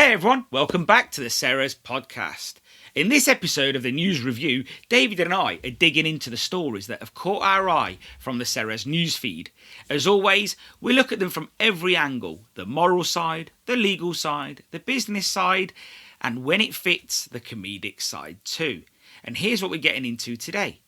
Hey everyone, welcome back to the Ceres Podcast. In this episode of the News Review, David and I are digging into the stories that have caught our eye from the Ceres newsfeed. As always, we look at them from every angle, the moral side, the legal side, the business side, and when it fits, the comedic side too. And here's what we're getting into today.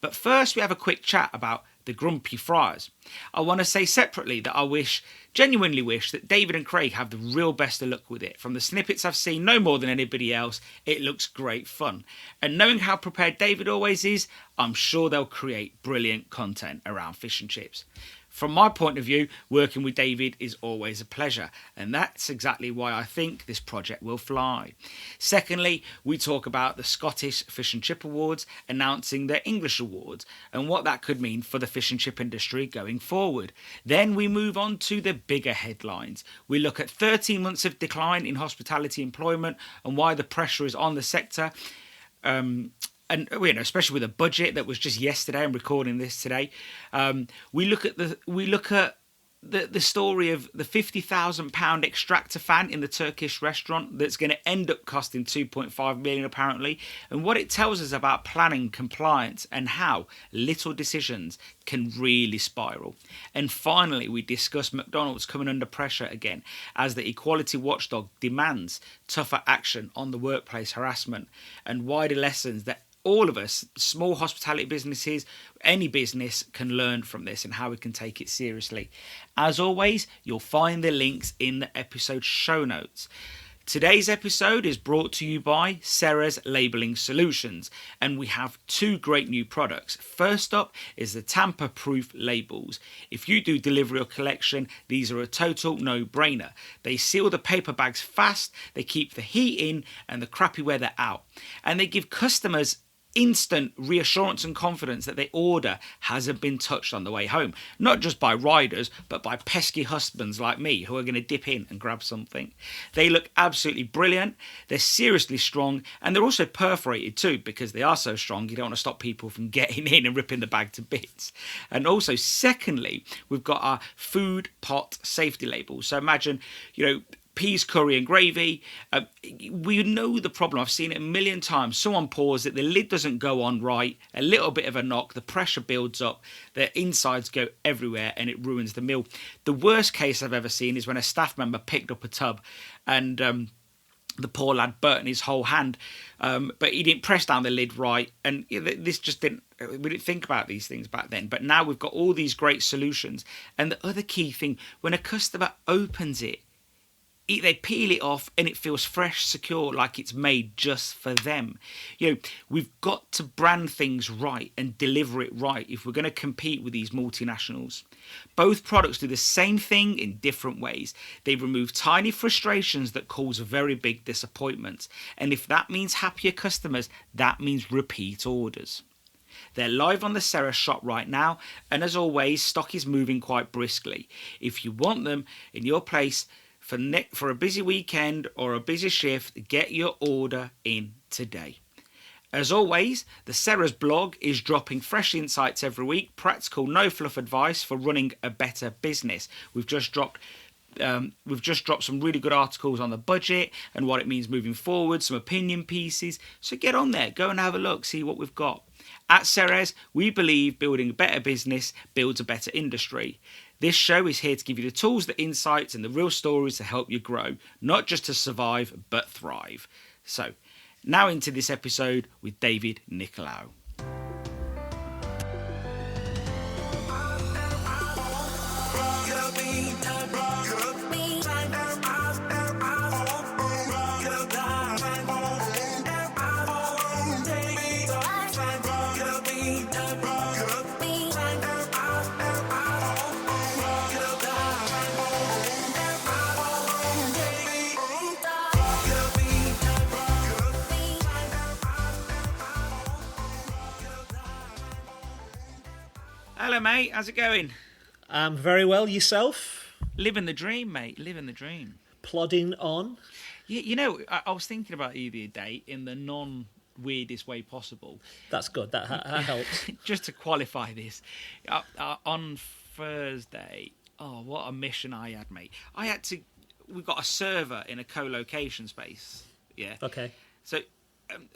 But first we have a quick chat about the Grumpy Friars. I want to say separately that I genuinely wish that David and Craig have the real best of luck with it. From the snippets I've seen, no more than anybody else, it looks great fun. And knowing how prepared David always is, I'm sure they'll create brilliant content around fish and chips. From my point of view, working with David is always a pleasure, and that's exactly why I think this project will fly. Secondly, we talk about the Scottish Fish and Chip Awards announcing their English Awards and what that could mean for the fish and chip industry going forward. Then we move on to the bigger headlines. We look at 13 months of decline in hospitality employment and why the pressure is on the sector. And especially with a budget that was just yesterday. I'm recording this today. We look at the story of the £50,000 extractor fan in the Turkish restaurant that's going to end up costing 2.5 million apparently, and what it tells us about planning, compliance, and how little decisions can really spiral. And finally, we discuss McDonald's coming under pressure again as the equality watchdog demands tougher action on the workplace harassment, and wider lessons that all of us, small hospitality businesses, any business can learn from this and how we can take it seriously. As always, you'll find the links in the episode show notes. Today's episode is brought to you by Ceres Labelling Solutions, and we have two great new products. First up is the tamper-proof labels. If you do delivery or collection, these are a total no-brainer. They seal the paper bags fast, they keep the heat in and the crappy weather out, and they give customers instant reassurance and confidence that their order hasn't been touched on the way home. Not just by riders, but by pesky husbands like me who are going to dip in and grab something. They look absolutely brilliant, they're seriously strong, and they're also perforated too, because they are so strong you don't want to stop people from getting in and ripping the bag to bits. And also, secondly, we've got our food pot safety labels. So imagine, peas, curry and gravy. We know the problem. I've seen it a million times. Someone pours it, the lid doesn't go on right, a little bit of a knock, the pressure builds up, the insides go everywhere and it ruins the meal. The worst case I've ever seen is when a staff member picked up a tub and the poor lad burnt his whole hand, but he didn't press down the lid right, and this just didn't. We didn't think about these things back then, but now we've got all these great solutions. And the other key thing, when a customer opens it, they peel it off and it feels fresh, secure, like it's made just for them. We've got to brand things right and deliver it right if we're going to compete with these multinationals. Both products do the same thing in different ways. They remove tiny frustrations that cause very big disappointments. And if that means happier customers, that means repeat orders. They're live on the Ceres shop right now, and as always, stock is moving quite briskly. If you want them in your place for a busy weekend or a busy shift, get your order in today. As always, the Ceres blog is dropping fresh insights every week, practical, no fluff advice for running a better business. We've just dropped some really good articles on the budget and what it means moving forward, some opinion pieces. So get on there, go and have a look, see what we've got. At Ceres, we believe building a better business builds a better industry. This show is here to give you the tools, the insights, and the real stories to help you grow, not just to survive, but thrive. So, now into this episode with David Nicolaou. Hello, mate. How's it going? Very well. Yourself? Living the dream, mate. Living the dream. Plodding on. I was thinking about you the other day in the non-weirdest way possible. That's good. That helps. Just to qualify this, on Thursday, what a mission I had, mate. I had to we've got a server in a co-location space. Yeah. Okay. So,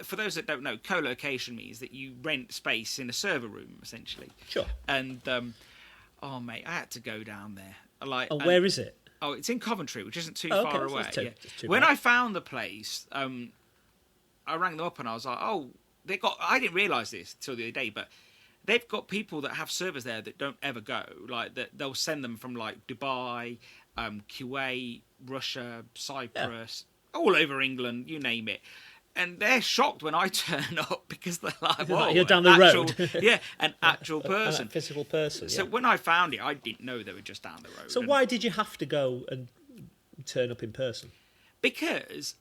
for those that don't know, co-location means that you rent space in a server room, essentially. Sure. And oh mate, I had to go down there. Where is it? Oh, it's in Coventry, which isn't too Okay, far so away. it's too- Yeah. it's too When bad. I found the place, I rang them up and I was like, "Oh, they got." I didn't realise this till the other day, but they've got people that have servers there that don't ever go. Like that, they'll send them from like Dubai, Kuwait, Russia, Cyprus, all over England, you name it. And they're shocked when I turn up because they're like, "Whoa, You're down the road." road. Yeah, an actual person. A physical person. So Yeah. when I found it, I didn't know they were just down the road. So And- why did you have to go and turn up in person? Because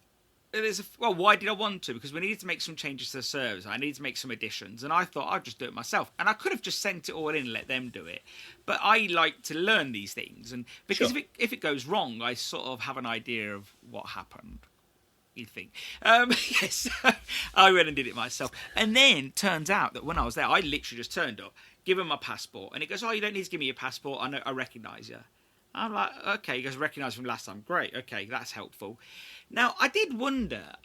why did I want to? Because we needed to make some changes to the servers. I needed to make some additions, and I thought I'd just do it myself. And I could have just sent it all in and let them do it, but I like to learn these things, and because Sure. if it goes wrong, I sort of have an idea of what happened. You think? Yes, I went and did it myself, and then turns out that when I was there, I literally just turned up, give him my passport, and he goes, "Oh, you don't need to give me your passport. I recognise you." I'm like, "Okay." He goes, "Recognise from last time." Great. Okay, that's helpful. Now, I did wonder,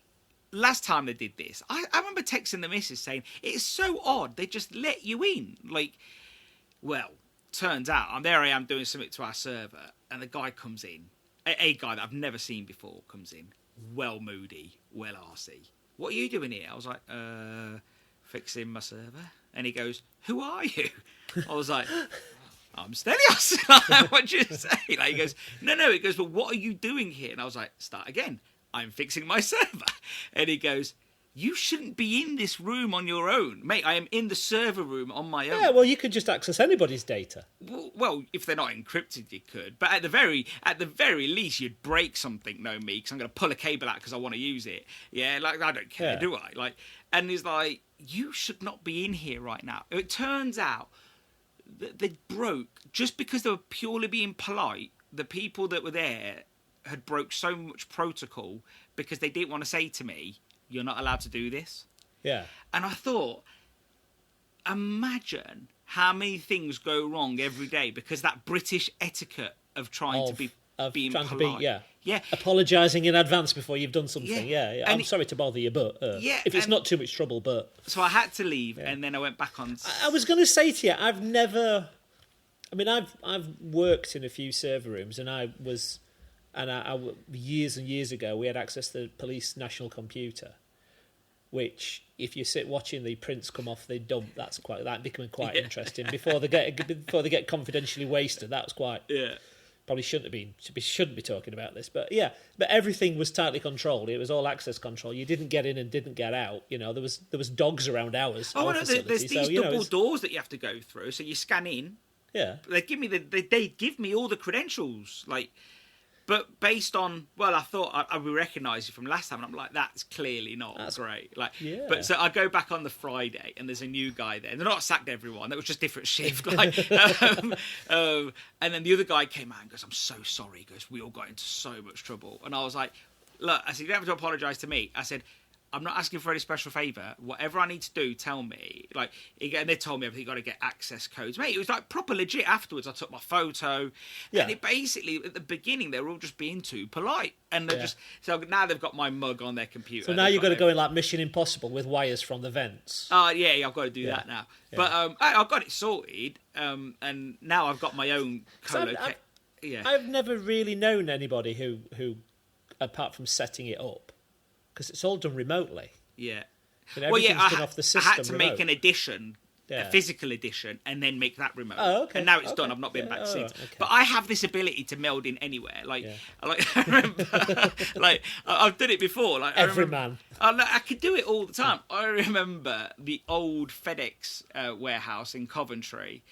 last time they did this, I remember texting the missus saying, "It's so odd, they just let you in." Like, well, turns out, there I am doing something to our server, and the guy comes in, a guy that I've never seen before comes in, well moody, well arsey. "What are you doing here?" I was like, fixing my server. And he goes, "Who are you?" I was like, "I'm Stelios." Like, what'd you say? Like, he goes, No. He goes, "But what are you doing here?" And I was like, "Start again. I'm fixing my server." And he goes, "You shouldn't be in this room on your own." Mate, I am in the server room on my own. Yeah, well, you could just access anybody's data. Well, if they're not encrypted, you could. But at the very least, you'd break something, know me, because I'm going to pull a cable out because I want to use it. Yeah, like, I don't care, Yeah. do I? Like, and he's like, "You should not be in here right now." It turns out that they broke, just because they were purely being polite, the people that were there had broke so much protocol because they didn't want to say to me, "You're not allowed to do this." Yeah. And I thought, imagine how many things go wrong every day because that British etiquette of trying to be being trying polite. to be, yeah. Yeah. Apologising in advance before you've done something. Yeah. Yeah. And I'm sorry to bother you, but Yeah, if it's and- not too much trouble, but... So I had to leave, and then I went back on. I was going to say to you, I've never... I mean, I've worked in a few server rooms, and years and years ago, we had access to the police national computer, which, if you sit watching the prints come off the dump, that becoming quite interesting. Before they get confidentially wasted, that was quite... Yeah. Probably shouldn't be talking about this, but yeah, but everything was tightly controlled. It was all access control. You didn't get in and didn't get out. You know, there was dogs around ours. Oh our no, facility, there's these so, you know, double it's- doors that you have to go through. So you scan in. Yeah, They give me all the credentials, like. But based on, I thought I would recognise you from last time, and I'm like, that's clearly not great. Like, yeah. But so I go back on the Friday, and there's a new guy there. And they're not sacked everyone; that was just different shift. Like, and then the other guy came out and goes, "I'm so sorry." He goes, "We all got into so much trouble," and I was like, "Look," I said, "You don't have to apologise to me." I said, "I'm not asking for any special favour. Whatever I need to do, tell me." Like, and they told me everything. You got to get access codes, mate. It was like proper legit. Afterwards, I took my photo, and it basically at the beginning they were all just being too polite, and they're just so now they've got my mug on their computer. so now you've got to go in like Mission Impossible with wires from the vents. Yeah, I've got to do that now. Yeah. But I've got it sorted, and now I've got my own co-locate. Yeah, I've never really known anybody who, apart from setting it up, because it's all done remotely. yeah. You know, everything's done off the system. I had to remote. make an edition. Yeah. A physical edition, and then make that remote. Oh, okay. And now it's Okay. done. I've not been back Yeah, since. okay. But I have this ability to meld in anywhere. Like I remember, like I've done it before. Like Every man. man. I could do it all the time. I remember the old FedEx warehouse in Coventry.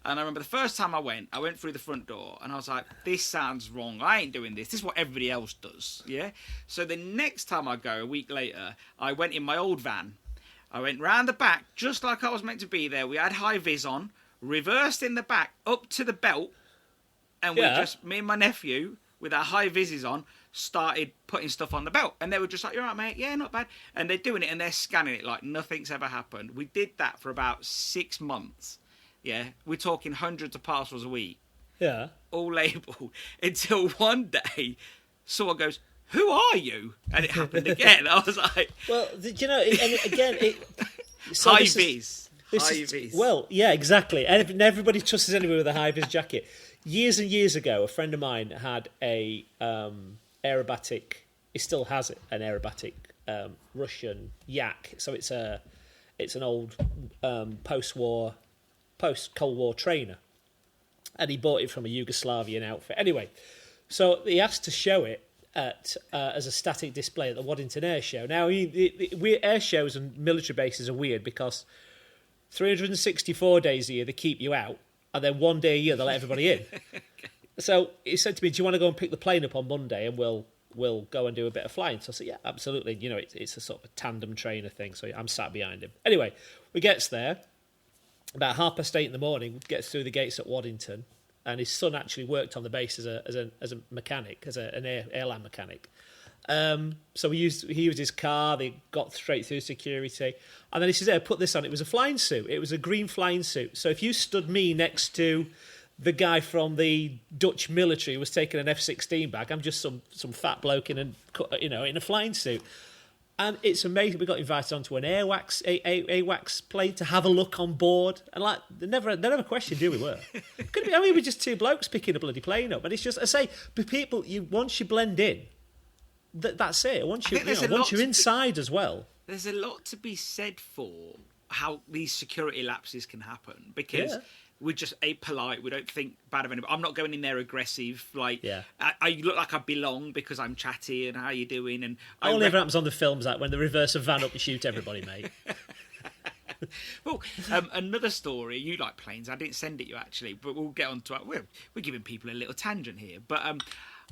And I remember the first time I went through the front door, and I was like, "This sounds wrong. I ain't doing this. This is what everybody else does." Yeah. So the next time I go, a week later, I went in my old van. I went round the back, just like I was meant to be there. We had high vis on, reversed in the back, up to the belt, and me and my nephew, with our high vises on, started putting stuff on the belt. And they were just like, "You're right, mate. Yeah, not bad." And they're doing it, and they're scanning it like nothing's ever happened. We did that for about 6 months. Yeah, we're talking hundreds of parcels a week. Yeah. All labelled, until one day someone goes, "Who are you?" And it happened again. I was like, well, you know, and again, high vis. Well, yeah, exactly. And everybody trusts anyone with a high vis jacket. Years and years ago, a friend of mine had a aerobatic. He still has it, an aerobatic Russian yak. So it's an old post-Cold War trainer, and he bought it from a Yugoslavian outfit. Anyway, so he asked to show it at as a static display at the Waddington Air Show. Now, air shows and military bases are weird because 364 days a year they keep you out, and then one day a year they let everybody in. So he said to me, "Do you want to go and pick the plane up on Monday, and we'll go and do a bit of flying?" So I said, "Yeah, absolutely." You know, it's a sort of a tandem trainer thing, so I'm sat behind him. Anyway, we gets there about 8:30 in the morning. Gets through the gates at Waddington, and his son actually worked on the base as a mechanic, as an airline mechanic. So he used his car. They got straight through security, and then he says, "Hey, put this on." It was a flying suit. It was a green flying suit. So if you stood me next to the guy from the Dutch military who was taking an F-16 back, I'm just some fat bloke in a flying suit. And it's amazing. We got invited onto an AWACS plane to have a look on board, and like they never questioned who we were. Could be, I mean, we're just two blokes picking a bloody plane up, and it's just, I say, but people, once you blend in, that's it. Once you're inside as well. There's a lot to be said for how these security lapses can happen, because we're just polite. We don't think bad of anybody. I'm not going in there aggressive. Like, I look like I belong because I'm chatty and how you doing. And only ever happens on the films, like when they reverse a van up and shoot everybody, mate. Well, another story. You like planes. I didn't send it you actually, but we'll get on to it. We're giving people a little tangent here, but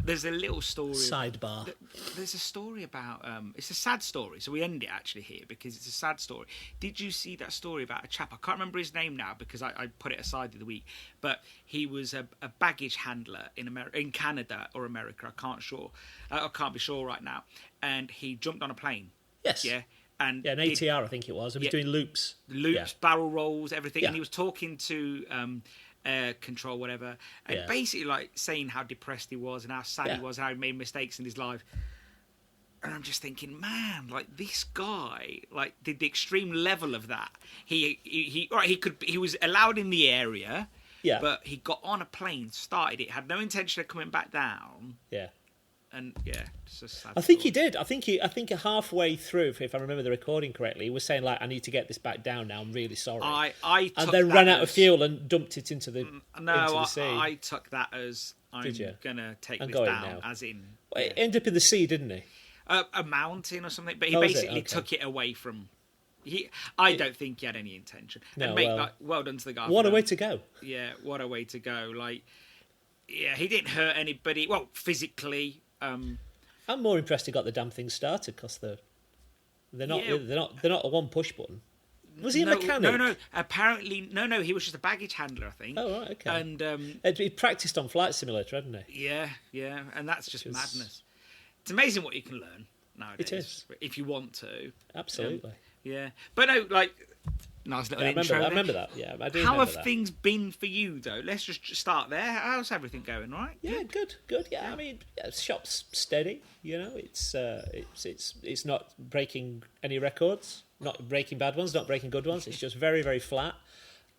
there's a little story. Sidebar. There's a story about. It's a sad story, so we end it actually here because it's a sad story. Did you see that story about a chap? I can't remember his name now because I put it aside the other week. But he was a baggage handler in Canada or America. I can't be sure right now. And he jumped on a plane. Yes. Yeah. And an ATR, I think it was. He was doing loops, barrel rolls, everything. And he was talking to control, whatever, and basically like saying how depressed he was and how sad he was, how he made mistakes in his life. And I'm just thinking, man, like this guy, like did the extreme level of that. He was allowed in the area, but he got on a plane, started it, had no intention of coming back down. Yeah. And it's a sad I think he did. I think halfway through, if I remember the recording correctly, he was saying like, "I need to get this back down now. I'm really sorry." And then ran out of fuel and dumped it into the sea. I took that as I'm gonna take this down now. As in. Well, it ended up in the sea, didn't he? A mountain or something, but he basically took it away from. I don't think he had any intention. No, and well done to the guy. What a way to go! Yeah, what a way to go! Like, he didn't hurt anybody. Well, physically. I'm more impressed he got the damn thing started because they're not a one push button. Was he a mechanic? No. Apparently, no. He was just a baggage handler, I think. Oh right, okay. And he practiced on Flight Simulator, hadn't he? Yeah, and that's just madness. It's amazing what you can learn nowadays. It is if you want to. Absolutely. But no, like. Nice little intro. I remember that. Yeah, I do. How have things been for you though? Let's just start there. How's everything going? Right? Yeah, good. Yeah, I mean, shop's steady. You know, it's not breaking any records, not breaking bad ones, not breaking good ones. It's just very, very flat.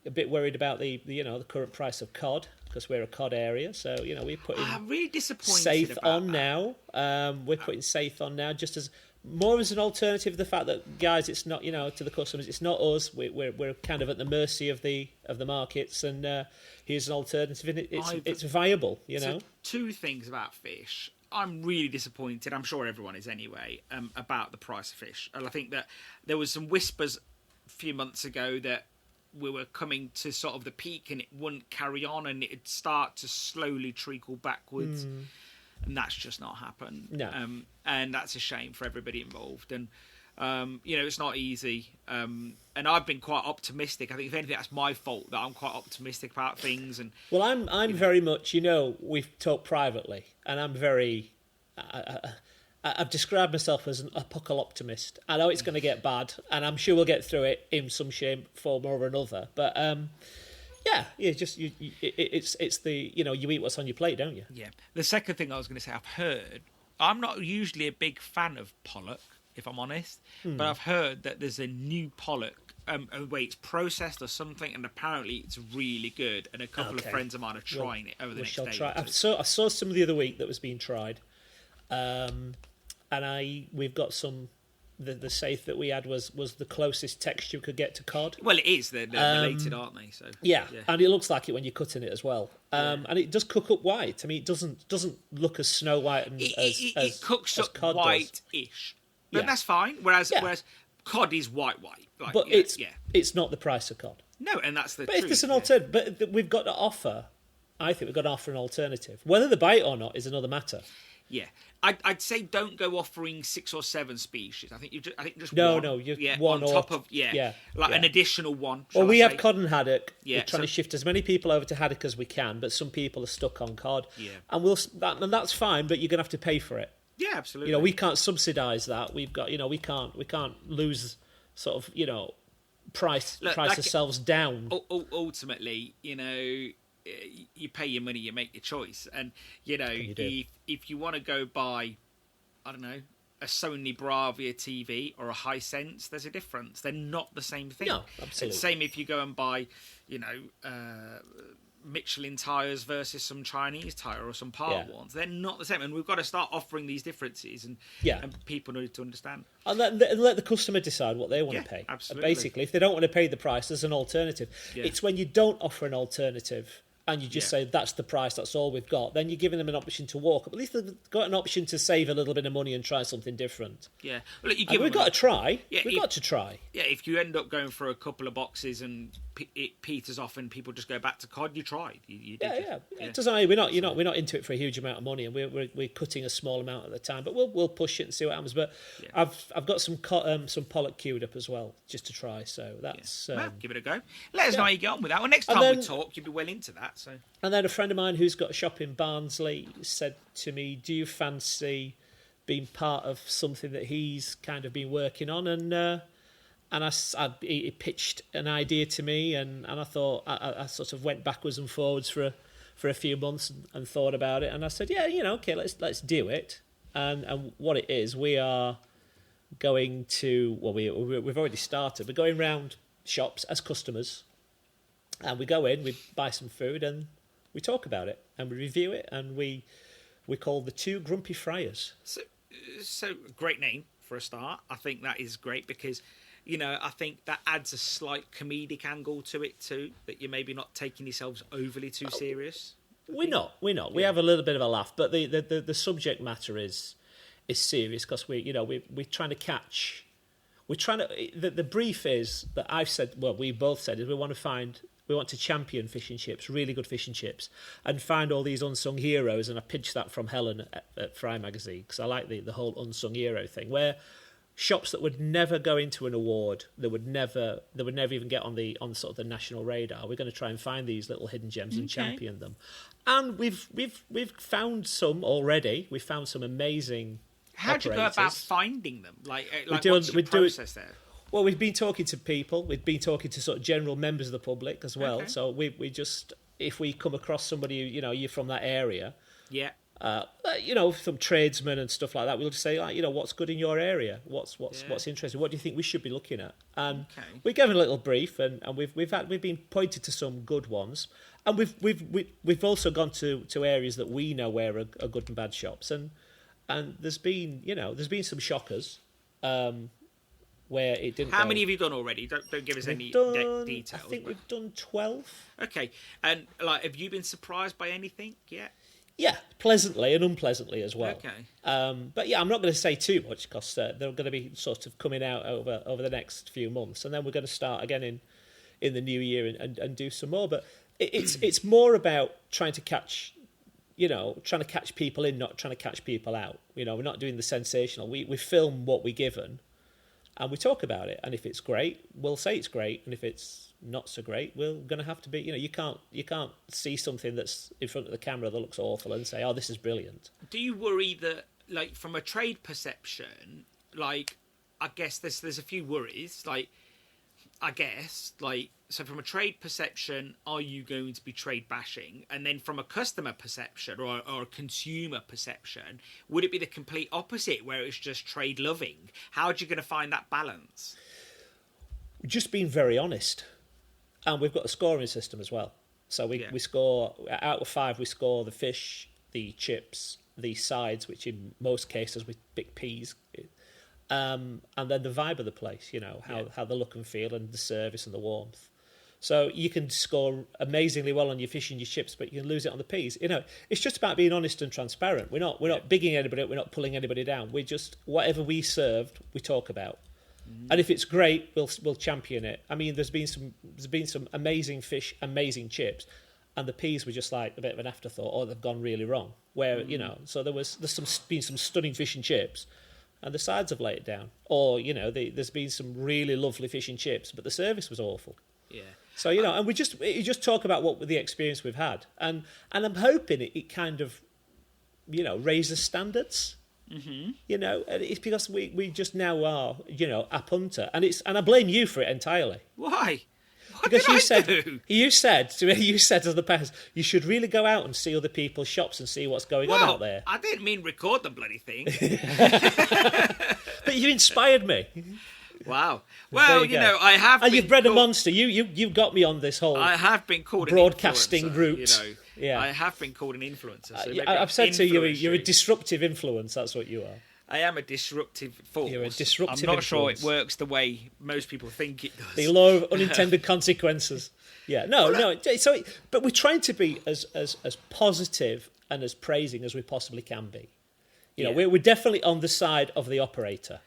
A bit worried about the current price of cod because we're a cod area. So we're putting really disappointed Safe about on that. now. We're putting Safe on now just as. More as an alternative, the fact that guys, it's not to the customers, it's not us. We're kind of at the mercy of the markets, and here's an alternative. And it's viable, So two things about fish. I'm really disappointed. I'm sure everyone is anyway. About the price of fish, and I think that there was some whispers a few months ago that we were coming to sort of the peak, and it wouldn't carry on, and it'd start to slowly treacle backwards. And that's just not happened. No. And that's a shame for everybody involved. And, it's not easy. And I've been quite optimistic. I think, if anything, that's my fault that I'm quite optimistic about things. And well, I'm very much, we've talked privately, and I'm very... I've described myself as an apocalyptimist. I know it's going to get bad, and I'm sure we'll get through it in some shape, form, or another. But... it's the you eat what's on your plate, don't you? Yeah. The second thing I was going to say, I've heard I'm not usually a big fan of pollock, if I'm honest, but I've heard that there's a new pollock. Wait, it's processed or something, and apparently it's really good. And a couple of friends of mine are trying it over the next day. I saw some the other week that was being tried, and we've got some. The safe that we had was the closest texture we could get to cod. Well, it is. They're related, aren't they? So yeah, and it looks like it when you're cutting it as well. And it does cook up white. I mean, it doesn't look as snow white and it cooks as up cod white-ish. And that's fine. Whereas cod is white. Like, but it's not the price of cod. No, and that's the But truth. if there's an alternative, but we've got to offer. I think we've got to offer an alternative. Whether they buy it or not is another matter. Yeah, I'd say don't go offering 6 or 7 species. I think just one. No, one on top of an additional one. Well, we have cod and haddock. Yeah, we're trying to shift as many people over to haddock as we can, but some people are stuck on cod. Yeah, and that's fine, but you're going to have to pay for it. Yeah, absolutely. You know, we can't subsidise that. We've got, we can't lose sort of, price ourselves down. Ultimately, you pay your money, you make your choice, and if you want to go buy, I don't know, a Sony Bravia TV or a Hisense, there's a difference. They're not the same thing. No, absolutely. It's the same if you go and buy, Michelin tyres versus some Chinese tyre or some part ones. They're not the same, and we've got to start offering these differences, and people need to understand. And let the customer decide what they want to pay. Absolutely. Basically, if they don't want to pay the price, there's an alternative. Yeah. It's when you don't offer an alternative and you just say, that's the price, that's all we've got, then you're giving them an option to walk up. At least they've got an option to save a little bit of money and try something different. Yeah. Well, we've got to try. We've got to try. Yeah, if you end up going for a couple of boxes and it peters off and people just go back to cod, you tried. You did. Yeah. It doesn't mean we're not into it for a huge amount of money, and we're cutting a small amount at the time, but we'll push it and see what happens. But I've got some pollock queued up as well, just to try. So that's give it a go. Let us know how you get on with that. Well, next time we talk, you'll be well into that. So. And then a friend of mine who's got a shop in Barnsley said to me, "Do you fancy being part of something that he's kind of been working on?" And he pitched an idea to me, and I thought I sort of went backwards and forwards for a few months and thought about it, and I said, okay, let's do it. And what it is, we are going to we've already started. We're going round shops as customers, and we go in, we buy some food, and we talk about it, and we review it, and we call the Two Grumpy Friars. So great name for a start. I think that is great because. I think that adds a slight comedic angle to it too, that you're maybe not taking yourselves overly too serious. We're not. Yeah. We have a little bit of a laugh, but the subject matter is serious because we're trying to catch. The brief is that I've said. Well, we both said is we want to champion fish and chips, really good fish and chips, and find all these unsung heroes. And I pitched that from Helen at Fry Magazine because I like the whole unsung hero thing where. Shops that would never go into an award, that would never even get on sort of the national radar. We're going to try and find these little hidden gems and champion them. And we've found some already. We've found some amazing. How do you go about finding them? What's your process there? Well, we've been talking to people. We've been talking to sort of general members of the public as well. Okay. So we just if we come across somebody, you're from that area. Yeah. Some tradesmen and stuff like that. We'll just say, what's good in your area? What's interesting? What do you think we should be looking at? And we gave a little brief, and we've been pointed to some good ones, and we've also gone to areas that we know where are good and bad shops, and there's been some shockers. Where it didn't. How many have you done already? Don't give us any details. I think we've done 12. Okay, and have you been surprised by anything yet? Yeah, pleasantly and unpleasantly as well. Okay. But yeah, I'm not going to say too much because they're going to be sort of coming out over the next few months, and then we're going to start again in the new year and do some more. But it's more about trying to catch people in, not trying to catch people out. We're not doing the sensational. We film what we're given, and we talk about it. And if it's great, we'll say it's great, and if it's not so great, we're going to have to be. You can't see something that's in front of the camera that looks awful and say, "Oh, this is brilliant." Do you worry that, from a trade perception, I guess there's a few worries. I guess, like, so from a trade perception, are you going to be trade bashing? And then from a customer perception or a consumer perception, would it be the complete opposite where it's just trade loving? How are you going to find that balance? Just being very honest. And we've got a scoring system as well. So we score, out of 5, we score the fish, the chips, the sides, which in most cases we pick peas, and then the vibe of the place, how the look and feel and the service and the warmth. So you can score amazingly well on your fish and your chips, but you can lose it on the peas. It's just about being honest and transparent. We're not bigging anybody up, we're not pulling anybody down. We're just, whatever we served, we talk about. And if it's great, we'll champion it. I mean, there's been some amazing fish, amazing chips, and the peas were just like a bit of an afterthought, or they've gone really wrong. Where so there's been some stunning fish and chips, and the sides have let it down. Or there's been some really lovely fish and chips, but the service was awful. Yeah. So and you just talk about what the experience we've had, and I'm hoping it kind of raises standards. Mm-hmm. And it's because we just now are a punter, and I blame you for it entirely. Why? What because did you said to the parents, you should really go out and see other people's shops and see what's going on out there. I didn't mean record the bloody thing. But you inspired me. Wow. Well, I have. And you've bred a monster. You've got me on this whole. I have been called broadcasting an route. Yeah. I have been called an influencer. So I've said to you, you're a disruptive influence. That's what you are. I am a disruptive force. You're a disruptive I'm not influence. Sure it works the way most people think it does. The law of unintended consequences. Yeah. No. So, but we're trying to be as positive and as praising as we possibly can be. We're definitely on the side of the operator.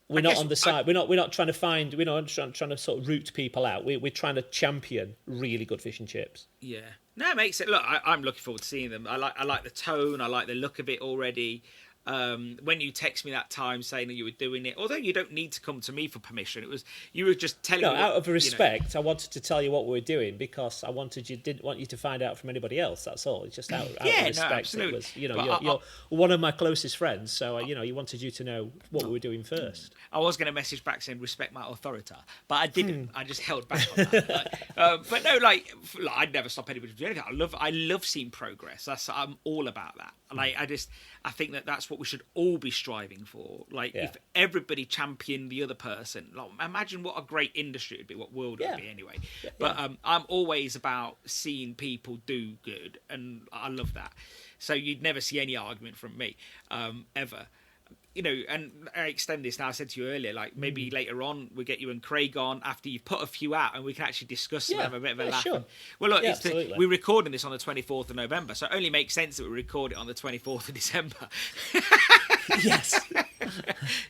We're not on the side. We're not trying to find. We're not trying to sort of root people out. We're trying to champion really good fish and chips. Yeah, no, it makes it. Look, I'm looking forward to seeing them. I like the tone. I like the look of it already. When you text me that time saying that you were doing it, although you don't need to come to me for permission, you were just telling me. Out of respect, I wanted to tell you what we were doing because didn't want you to find out from anybody else. That's all. It's just out of respect. No, absolutely. It was, you're one of my closest friends, so you wanted you to know what we were doing first. I was going to message back saying respect my authority, but I didn't. I just held back on that. But no, I'd never stop anybody from doing anything. I love seeing progress. I'm all about that. I think that's what we should all be striving for. If everybody championed the other person, imagine what a great industry it would be, what world it would be anyway. But I'm always about seeing people do good, and I love that. So you'd never see any argument from me, ever. And I extend this now. I said to you earlier, maybe later on we get you and Craig on after you've put a few out, and we can actually discuss and have a bit of a laugh. Sure. Well, look, we're recording this on the 24th of November, so it only makes sense that we record it on the 24th of December. Yes.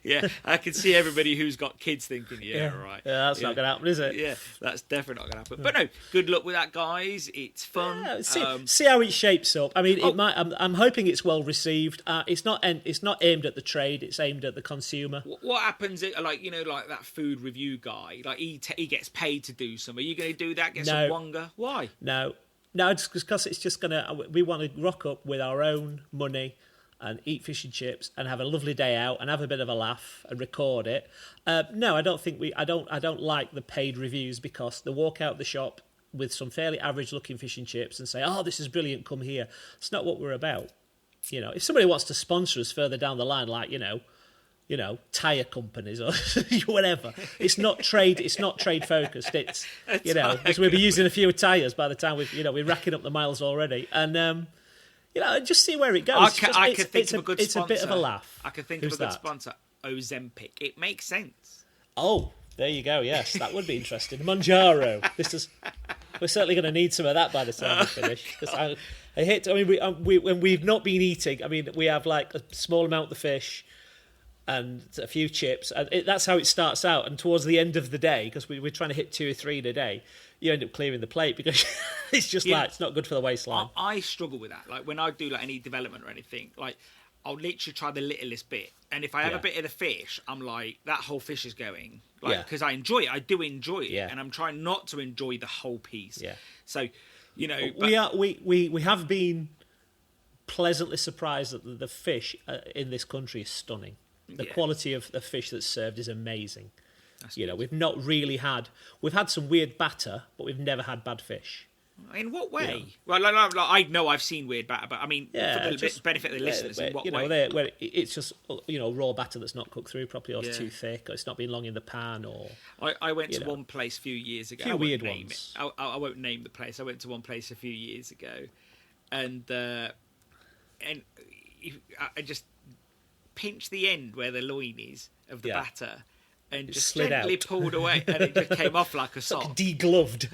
Yeah, I can see everybody who's got kids thinking, right. Yeah, that's not going to happen, is it? Yeah, that's definitely not going to happen. But no, good luck with that, guys. It's fun. Yeah, see how it shapes up. I mean, it might. I'm hoping it's well received. It's not aimed at the trade. It's aimed at the consumer. What happens? Like that food review guy. He gets paid to do some. Are you going to do that? Get some wonga? Why? No, it's because it's just gonna. We want to rock up with our own money and eat fish and chips and have a lovely day out and have a bit of a laugh and record it. No, I don't think I don't like the paid reviews because they walk out the shop with some fairly average looking fish and chips and say, "Oh, this is brilliant. Come here." It's not what we're about. If somebody wants to sponsor us further down the line, like tire companies or whatever, it's not trade focused. It's because we'll be using a few tires by the time we're racking up the miles already, and just see where it goes. I could think of a good sponsor. It's a bit of a laugh. I could think of a good sponsor. Ozempic. It makes sense. Oh, there you go. Yes, that would be interesting. Manjaro. We're certainly going to need some of that by the time we finish. Because I hate. I mean, when we've not been eating. I mean, we have like a small amount of the fish and a few chips. And that's how it starts out. And towards the end of the day, because we're trying to hit 2 or 3 in a day, you end up clearing the plate because it's just it's not good for the waistline. I struggle with that. Like when I do any development or anything, I'll literally try the littlest bit. And if I have a bit of the fish, I'm like, that whole fish is going. Because I enjoy it. I do enjoy it. Yeah. And I'm trying not to enjoy the whole piece. Yeah. So, we have been pleasantly surprised that the fish in this country is stunning. The quality of the fish that's served is amazing. We've not really we've had some weird batter, but we've never had bad fish. In what way? Well, I know I've seen weird batter, but I mean, for the benefit of the listeners, in what way? Where it's just raw batter that's not cooked through properly, or it's too thick, or it's not been long in the pan, or I went to one place a few years ago. Weird ones. I won't name the place. I went to one place a few years ago, and I just pinched the end where the loin is of the batter. And just gently pulled away, and it just came off like a sock. Like degloved.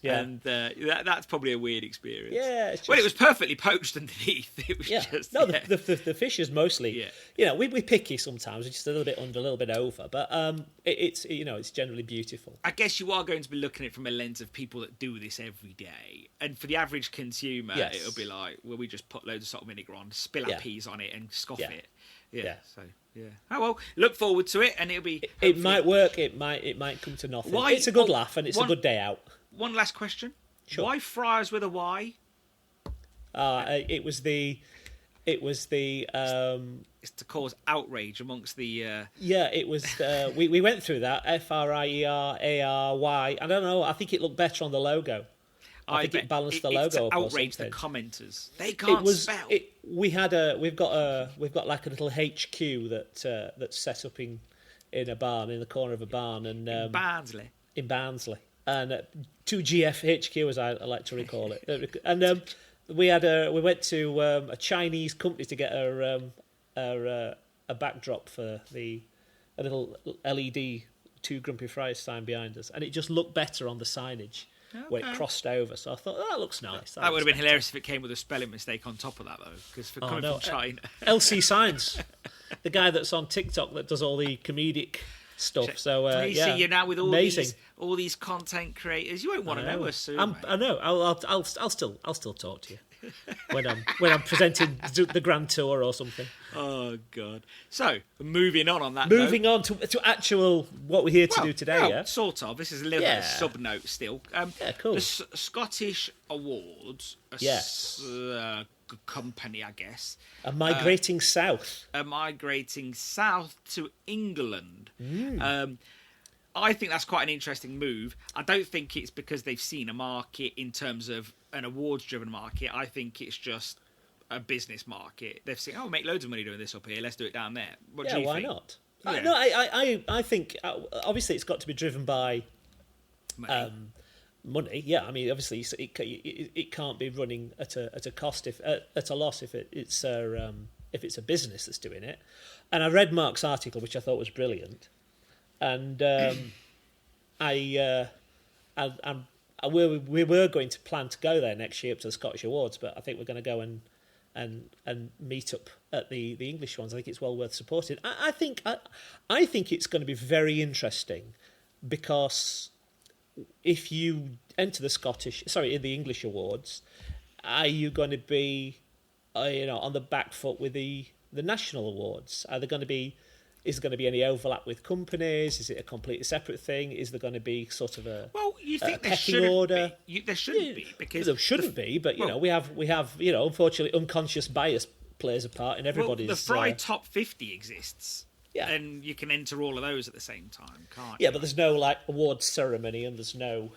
Yeah. And that's probably a weird experience. Yeah. Well, it was perfectly poached underneath. It was just... No, the fish is mostly... Yeah. We're picky sometimes. We're just a little bit under, a little bit over. But it's generally beautiful. I guess you are going to be looking at it from a lens of people that do this every day. And for the average consumer, it'll be like, well, we just put loads of salt and vinegar on, spill our peas on it, and scoff it. Yeah. So... Yeah. Oh well, look forward to it, and it'll be. It might work. It might come to nothing. It's a good laugh, and it's a good day out. One last question. Sure. Why Friars with a Y? It was the. It's to cause outrage amongst the. It was. We went through that. FRIERARY. I don't know. I think it looked better on the logo. I think it balanced the logo up. Outrage the commenters. They can't spell. We've got like a little HQ that's set up in a barn, in the corner of a barn, and in Barnsley. And 2GF HQ, as I like to recall it. And we went to a Chinese company to get a backdrop for a little LED 2 Grumpy Friars sign behind us, and it just looked better on the signage. Where it crossed over, so I thought that looks nice. That would have been hilarious if it came with a spelling mistake on top of that, though, because coming from China. LC Signs, the guy that's on TikTok that does all the comedic stuff. So you see, you're now with all these content creators. You won't want to know us soon. I know. I'll still talk to you when I'm presenting the Grand Tour or something. Oh God! So moving on that. Moving on to actual what we're here to do today. Yeah, sort of. This is a little bit of sub note still. Cool. The Scottish Awards. Company, I guess. Migrating south. Migrating south to England. I think that's quite an interesting move. I don't think it's because they've seen a market in terms of an awards-driven market. I think it's just a business market. They've seen, make loads of money doing this up here. Let's do it down there. What do you think? Why not? I think obviously it's got to be driven by money. Yeah, I mean obviously it can't be running at a cost at a loss if it's a business that's doing it. And I read Mark's article, which I thought was brilliant. And we were going to plan to go there next year up to the Scottish Awards, but I think we're going to go and meet up at the English ones. I think it's well worth supporting. I think it's going to be very interesting because if you enter the English Awards, are you going to be on the back foot with the national awards? Is there going to be any overlap with companies? Is it a completely separate thing? Is there going to be sort of a pecking order? There shouldn't be because there shouldn't be. But we have unfortunately unconscious bias plays a part in everybody's. The Fry Top 50 exists, and you can enter all of those at the same time, can't you? Yeah, but there's no awards ceremony, and there's no.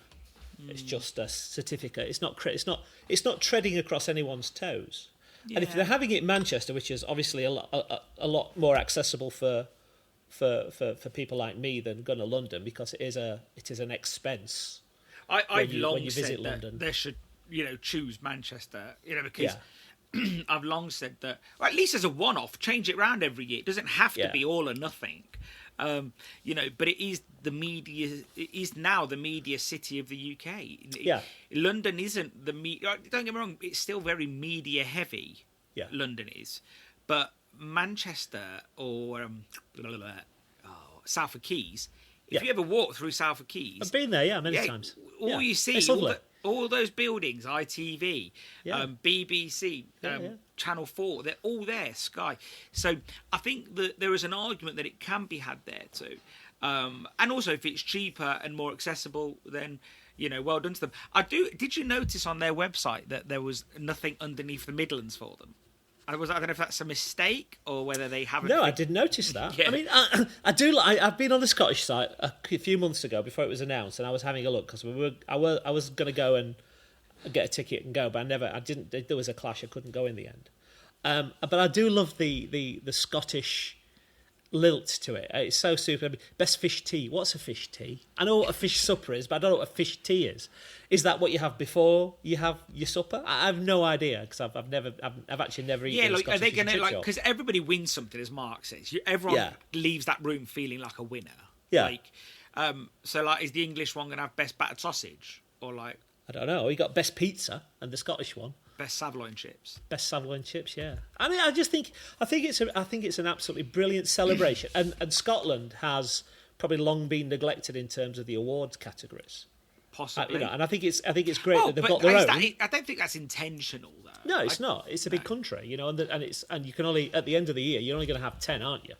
It's just a certificate. It's not treading across anyone's toes. Yeah. And if they're having it in Manchester, which is obviously a lot more accessible for people like me than going to London, because it is an expense. I've long said that they should choose Manchester, because I've long said that, or at least as a one-off, change it round every year. It doesn't have to be all or nothing. But it is the media. It is now the media city of the UK. London isn't the media. Don't get me wrong; it's still very media heavy. Yeah, London is, but Manchester or South of Keys. If you ever walk through South of Keys, I've been there. Many times. All you see, all those buildings, ITV, BBC, Channel 4, they're all there, Sky. So I think that there is an argument that it can be had there too. And also if it's cheaper and more accessible, then, well done to them. Did you notice on their website that there was nothing underneath the Midlands for them? I don't know if that's a mistake or whether they haven't. No, I did notice that. Yeah. I mean, I do. I've been on the Scottish site a few months ago before it was announced, and I was having a look because I was going to go and get a ticket and go, but I didn't. There was a clash. I couldn't go in the end. But I do love the Scottish lilt to it. It's so super. I mean, best fish tea. What's a fish tea? I know what a fish supper is, but I don't know what a fish tea is. Is that what you have before you have your supper? I have no idea because I've actually never eaten. Yeah, a like are Scottish they going to fish and chip like shop. because everybody wins something, as Mark says. Everyone leaves that room feeling like a winner. Yeah. Like, so like, is the English one going to have best battered sausage or like? I don't know. You got best pizza and the Scottish one. Best sirloin chips. Best sirloin chips, yeah. I mean, I think it's an absolutely brilliant celebration, and Scotland has probably long been neglected in terms of the awards categories. Possibly, and I think it's great that they've got their own. I don't think that's intentional, though. No, it's not. It's a big country, and you can only at the end of the year you're only going to have 10, aren't you?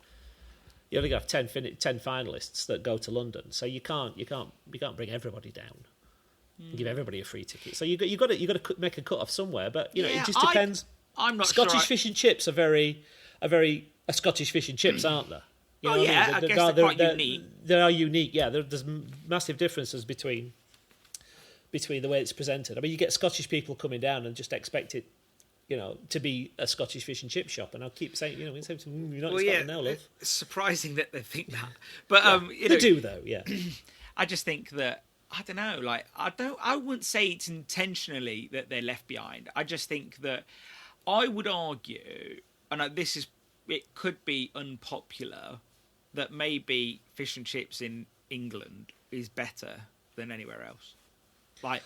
You're only going to have 10 finalists that go to London, so you can't bring everybody down. Give everybody a free ticket. So you got to make a cut off somewhere. But it just depends. I'm not Scottish sure. fish and chips are very Scottish fish and chips, aren't they? I guess they're quite unique. They are unique. Yeah, there's massive differences between the way it's presented. I mean, you get Scottish people coming down and just expect it, to be a Scottish fish and chip shop, and I'll keep saying, you're not in Scotland now, love. It's surprising that they think that, but they do though. Yeah, I just think that. I don't know. Like, I wouldn't say it's intentionally that they're left behind. I just think that I would argue, and it could be unpopular, that maybe fish and chips in England is better than anywhere else. Like,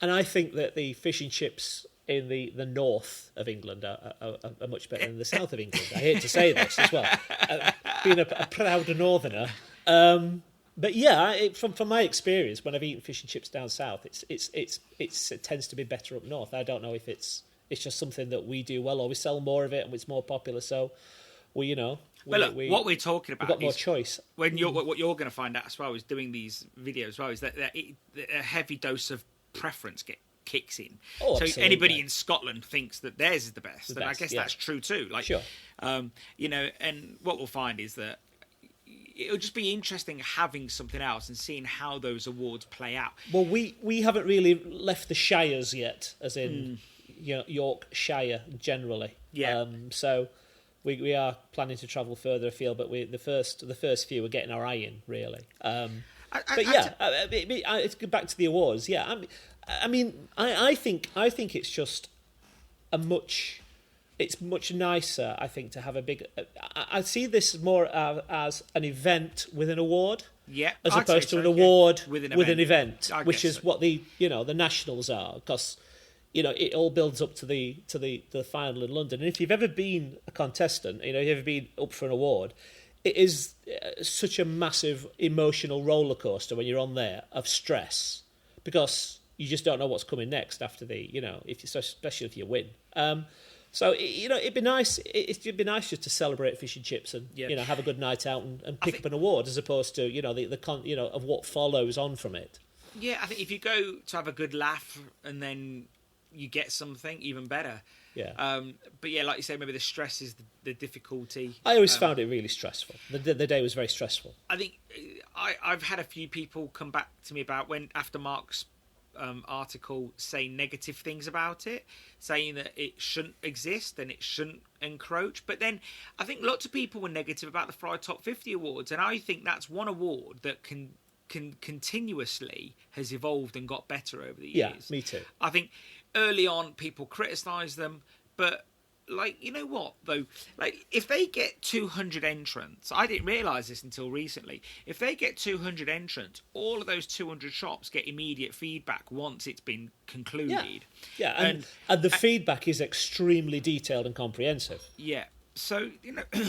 and I think that the fish and chips in the north of England are much better than the south of England. I hate to say this as well, being a proud northerner. But yeah, from my experience, when I've eaten fish and chips down south, it tends to be better up north. I don't know if it's just something that we do well, or we sell more of it and it's more popular. So what we're talking about, we've got more choice. What you're going to find out as well is doing these videos as well is that a heavy dose of preference kicks in. Oh, so absolutely. Anybody in Scotland thinks that theirs is the best, and I guess that's true too. Like, sure. And what we'll find is that it'll just be interesting having something else and seeing how those awards play out. Well, we haven't really left the shires yet, as in Yorkshire generally. Yeah. So we are planning to travel further afield, but the first few we're getting our eye in really. It's back to the awards. Yeah, I think it's just it's much nicer, I think, to have a big. I see this more as an event with an award, as opposed to an award with an event, which is what the nationals are, because it all builds up to the final in London. And if you've ever been a contestant, you've ever been up for an award, it is such a massive emotional roller coaster when you're on there of stress, because you just don't know what's coming next after especially if you win. So it'd be nice. It'd be nice just to celebrate fish and chips and have a good night out and pick up an award, as opposed to of what follows on from it. Yeah, I think if you go to have a good laugh and then you get something, even better. Yeah. But yeah, like you say, maybe the stress is the difficulty. I always found it really stressful. The day was very stressful. I think I've had a few people come back to me about after Mark's article saying negative things about it, saying that it shouldn't exist and it shouldn't encroach. But then I think lots of people were negative about the Fry Top 50 Awards, and I think that's one award that can continuously has evolved and got better over the years. Yeah, me too. I think early on people criticised them, but what though? Like, if they get 200 entrants, I didn't realise this until recently. If they get 200 entrants, all of those 200 shops get immediate feedback once it's been concluded. Yeah, and the feedback is extremely detailed and comprehensive. Yeah, So,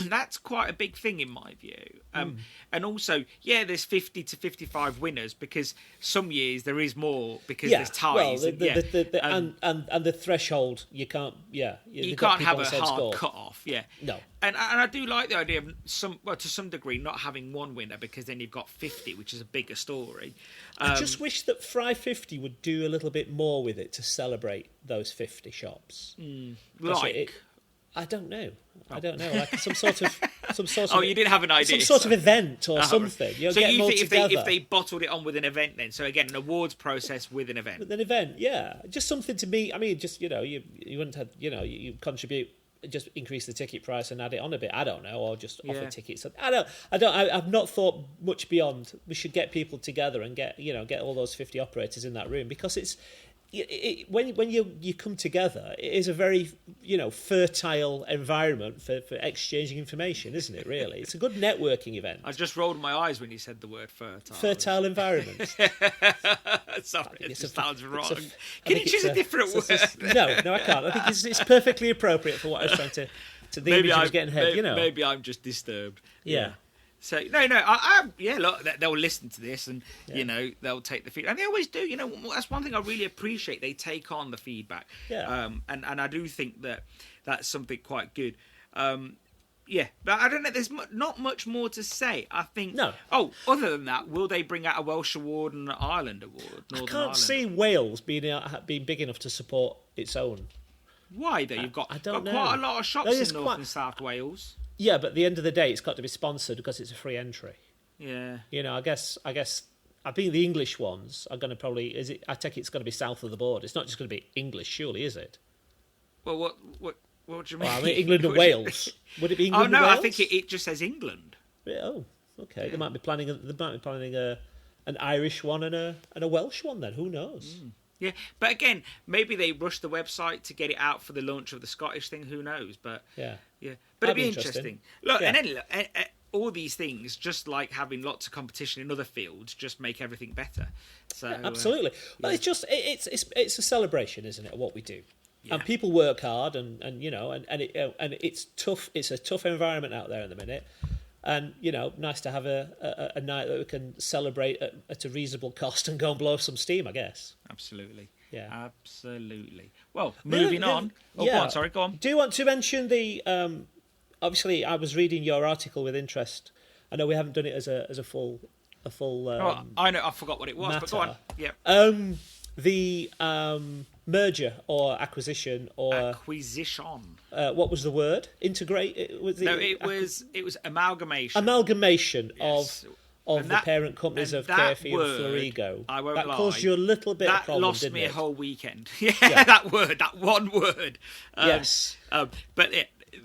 that's quite a big thing in my view. And also, there's 50 to 55 winners because some years there is more because there's ties. Well, and the threshold, you can't, you can't have a hard score. cut-off, No. And I do like the idea of to some degree, not having one winner because then you've got 50, which is a bigger story. I just wish that Fry 50 would do a little bit more with it to celebrate those 50 shops. I don't know. Like some sort of. Oh, you did have an idea. Some sort of event or something. So you think if they bottled it on with an event, then? So again, an awards process with an event. With an event, yeah, just something to me. I mean, just you wouldn't have you contribute, just increase the ticket price and add it on a bit. I don't know, or just offer tickets. I've not thought much beyond. We should get people together and get all those 50 operators in that room because it's. When you come together, it is a very fertile environment for exchanging information, isn't it? Really, it's a good networking event. I just rolled my eyes when you said the word fertile. Fertile environment. Sorry, it just sounds wrong. Can you choose a different word? No, I can't. I think it's perfectly appropriate for what I was trying to. The image I was getting ahead. Maybe I'm just disturbed. Yeah. So look, they'll listen to this and they'll take the feedback, and they always do. That's one thing I really appreciate. They take on the feedback, and I do think that that's something quite good. But I don't know. There's not much more to say. I think. No. Oh, other than that, will they bring out a Welsh award and an Ireland award? I can't see Wales being big enough to support its own. Why though? You've got quite a lot of shops in North and South Wales. Yeah, but at the end of the day, it's got to be sponsored because it's a free entry. Yeah. I guess. I think the English ones are going to probably. I take it's going to be south of the border. It's not just going to be English, surely, is it? Well, what do you mean? Well, I mean England and Wales. Would it be England? Oh no, and Wales? I think it just says England. Yeah, oh, okay. Yeah. They might be planning an Irish one and a Welsh one. Then who knows? Yeah, but again, maybe they rushed the website to get it out for the launch of the Scottish thing. Who knows? But yeah. But it'd be interesting. Look, and then all these things, just like having lots of competition in other fields, just make everything better. So absolutely. Well, it's just it's a celebration, isn't it? What we do, and people work hard, and it's tough. It's a tough environment out there in the minute. And nice to have a night that we can celebrate at a reasonable cost and go and blow some steam, I guess. Absolutely. Yeah. Absolutely. Well, moving on. Oh, go on. Sorry, go on. Do you want to mention the? Obviously, I was reading your article with interest. I know we haven't done it as a full. I know. I forgot what it was, matter. But go on. Yeah. The merger or acquisition or acquisition. What was the word? Integrate. It was amalgamation. Amalgamation of the parent companies of Carefree and Florigo. I won't that lie. Caused you a little bit of problem, lost didn't me it? a whole weekend. That one word. Yes. But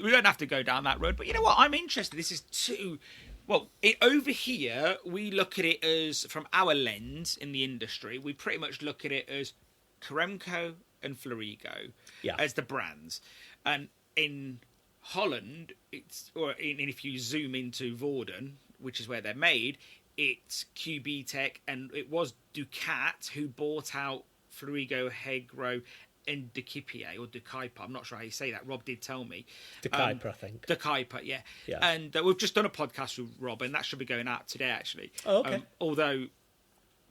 we don't have to go down that road. But you know what? I'm interested. This is too. Well, over here, we look at it as, from our lens in the industry, we pretty much look at it as Caremco and Florigo as the brands. And in Holland, if you zoom into Vorden, which is where they're made, it's QB Tech, and it was Ducat who bought out Florigo, Hegro, and De Kuiper or De Kuiper. I'm not sure how you say that. Rob did tell me. De Kuiper, I think. De Kuiper, yeah. And we've just done a podcast with Rob, and that should be going out today, actually. Oh, okay. Although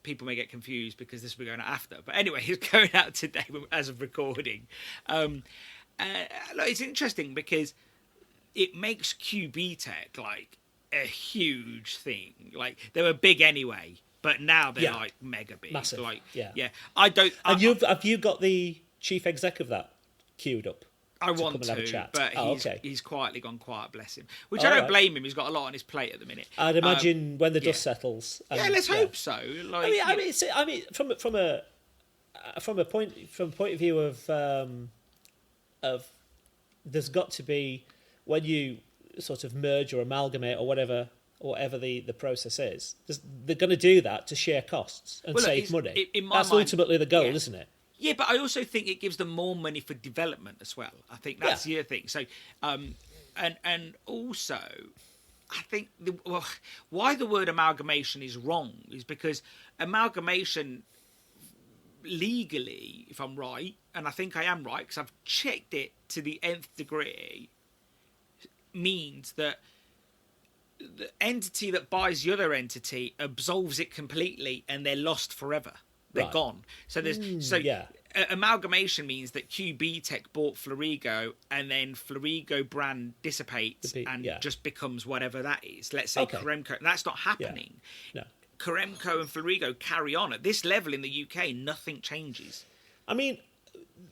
people may get confused because this will be going out after. But anyway, it's going out today as of recording. It's interesting because it makes QB Tech like a huge thing. Like, they were big anyway, but now they're like mega big. Massive. Like, yeah. And have you got the chief exec of that queued up? I want to, but he's quietly gone quiet, bless him. Which I don't blame him. He's got a lot on his plate at the minute. I'd imagine when the dust settles. Let's hope so. Like, I mean, from a point of view of there's got to be, when you sort of merge or amalgamate or whatever the process is, they're going to do that to share costs and save money. That's ultimately the goal, isn't it? Yeah, but I also think it gives them more money for development as well. I think that's the other thing. So, and also, I think why the word amalgamation is wrong is because amalgamation legally, if I'm right, and I think I am right because I've checked it to the nth degree, means that the entity that buys the other entity absolves it completely, and they're lost forever. They're gone. So amalgamation means that QB Tech bought Florigo, and then Florigo brand dissipates and just becomes whatever that is. Let's say Karemco. And that's not happening. Yeah. No. Karemco and Florigo carry on. At this level in the UK, nothing changes. I mean,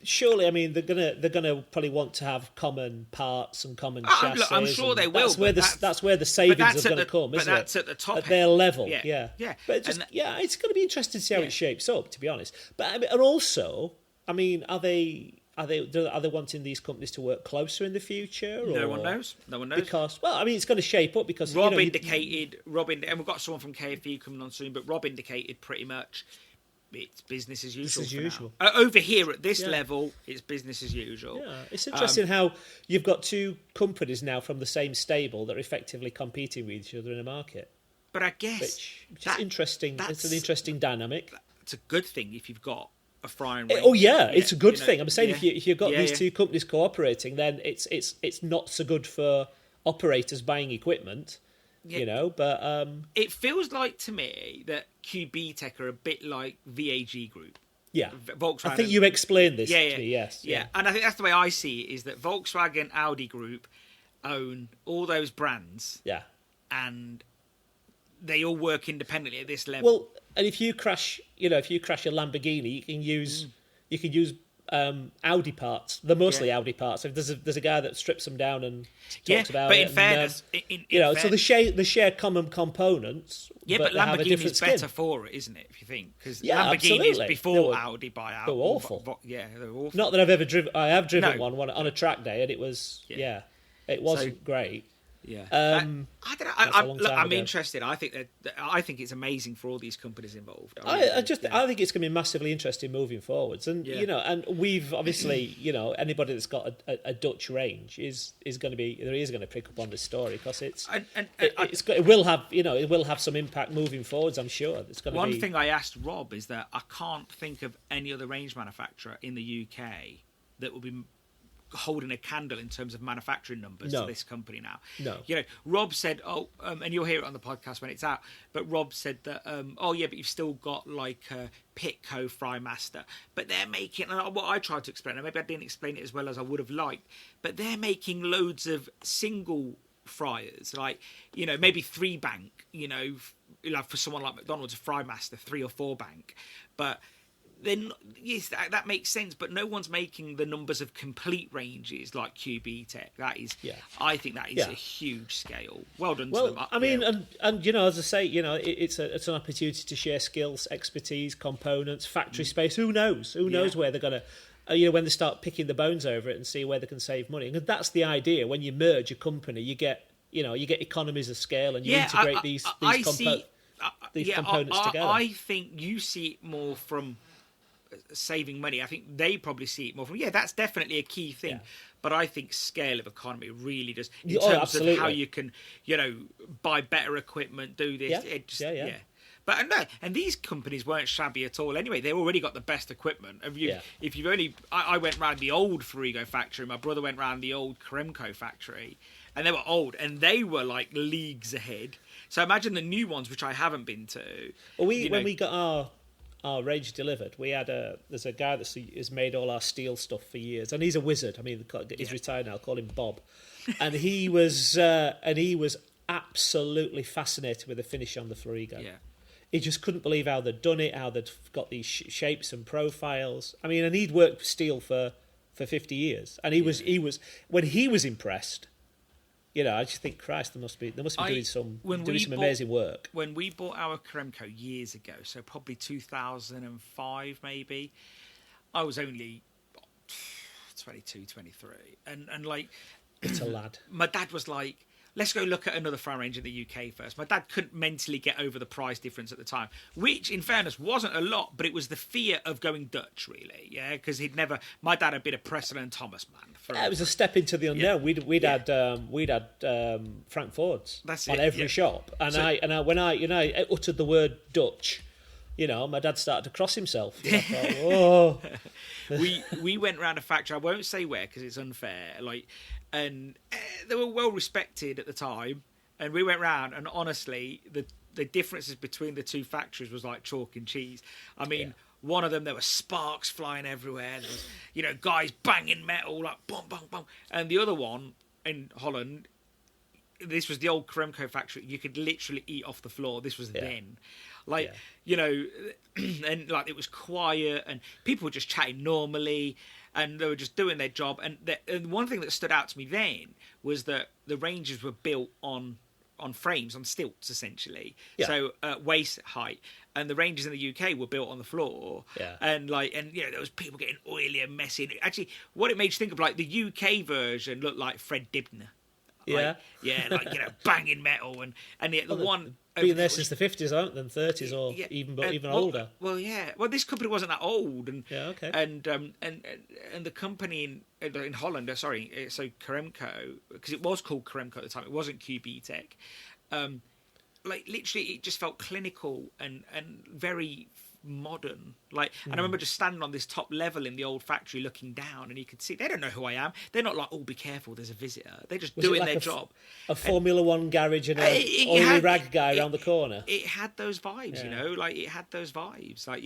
surely, they're gonna probably want to have common parts and common chassis. I'm sure they will. That's where the savings are going to come. But that's at the top. At their level, yeah. But it's going to be interesting to see how it shapes up. To be honest, but and also, are they wanting these companies to work closer in the future? No one knows. Because it's going to shape up because Rob indicated, and we've got someone from KFE coming on soon, but Rob indicated pretty much it's business as usual. Over here at this level, it's business as usual. Yeah, it's interesting how you've got two companies now from the same stable that are effectively competing with each other in a market. But I guess which is interesting. It's an interesting dynamic. It's a good thing if you've got a frying range. It's a good thing. I'm saying if you've got these two companies cooperating, then it's not so good for operators buying equipment. But it feels like to me that QB Tech are a bit like VAG Group. Yeah, Volkswagen. I think you explained this to me. Yes. Yeah, and I think that's the way I see it. Is that Volkswagen, Audi Group own all those brands. Yeah, and they all work independently at this level. Well, and if you crash a Lamborghini, you can use Audi parts. They're mostly Audi parts. If there's a guy that strips them down and talks about but it. in fairness, so they share common components. Yeah, but Lamborghini's better for it, isn't it? If you think, because Lamborghini's before Audi by Audi. They were awful. They were awful. Not that I've ever driven. I have driven one on a track day, and it was it wasn't great. Yeah, I don't know. I'm interested. I think it's amazing for all these companies involved. I think it's going to be massively interesting moving forwards, and and we've obviously anybody that's got a Dutch range is going to pick up on this story because it will have some impact moving forwards. I'm sure it's going to be. One thing I asked Rob is that I can't think of any other range manufacturer in the UK that will be holding a candle in terms of manufacturing numbers to this company now. No. Rob said, and you'll hear it on the podcast when it's out, but Rob said that, but you've still got like Pitco, Frymaster, but they're making, what I tried to explain, and maybe I didn't explain it as well as I would have liked, but they're making loads of single fryers, like, maybe 3 bank, like for someone like McDonald's, a Frymaster, 3 or 4 bank, but then yes, that makes sense, but no one's making the numbers of complete ranges like QB Tech. That is, I think that is a huge scale. Well done to them. I mean, and as I say, it's an opportunity to share skills, expertise, components, factory space. Who knows? Who knows where they're going to, when they start picking the bones over it and see where they can save money. And that's the idea. When you merge a company, you get economies of scale, and you integrate these components together. I think you see it more from saving money. I think they probably see it more from that's definitely a key thing, but I think scale of economy really does in terms of how you can buy better equipment, do this. But no, and these companies weren't shabby at all anyway. They already got the best equipment. If you've only, I went round the old Florigo factory, my brother went round the old Karemco factory, and they were old and they were like leagues ahead. So imagine the new ones, which I haven't been to. Well, when we got our range delivered, there's a guy that has made all our steel stuff for years, and he's a wizard. I mean, he's retired now. I call him Bob, and he was absolutely fascinated with the finish on the Florigo. Yeah, he just couldn't believe how they'd done it, how they'd got these shapes and profiles. I mean, and he'd worked steel for 50 years, and he was when he was impressed. I just think, Christ, they must be doing some amazing work. When we bought our Karemco years ago, so probably 2005 maybe, I was only 22, 23. And like... It's a lad. My dad was like, let's go look at another fry range in the UK first. My dad couldn't mentally get over the price difference at the time, which, in fairness, wasn't a lot, but it was the fear of going Dutch, really, because my dad had been a Preston and Thomas man. It was a step into the unknown. We'd had Frank Fords on every shop, and when I uttered the word Dutch, my dad started to cross himself. I thought, whoa. we went round a factory. I won't say where because it's unfair. And they were well respected at the time. And we went round, and honestly, the differences between the two factories was like chalk and cheese. I mean, one of them, there were sparks flying everywhere. There was, guys banging metal, like boom, boom, boom. And the other one in Holland, this was the old Kremco factory. You could literally eat off the floor. This was then. And like it was quiet, and people were just chatting normally, and they were just doing their job. And one thing that stood out to me then was that the ranges were built on frames, on stilts, essentially. Yeah. So waist height, and the ranges in the UK were built on the floor. Yeah. And there was people getting oily and messy. Actually, what it made you think of, like the UK version looked like Fred Dibner. Banging metal and the one been there since the 50s, aren't they? 30s or even older. Well, yeah. Well, this company wasn't that old, and and the company in Holland, so Kremco, because it was called Kremco at the time, it wasn't QB Tech. Literally, it just felt clinical and very modern. And I remember just standing on this top level in the old factory looking down, and you could see they don't know who I am. They're not like, oh, be careful, there's a visitor. They're just doing their job. A Formula One garage and a oily rag guy around the corner. It had those vibes, it had those vibes. I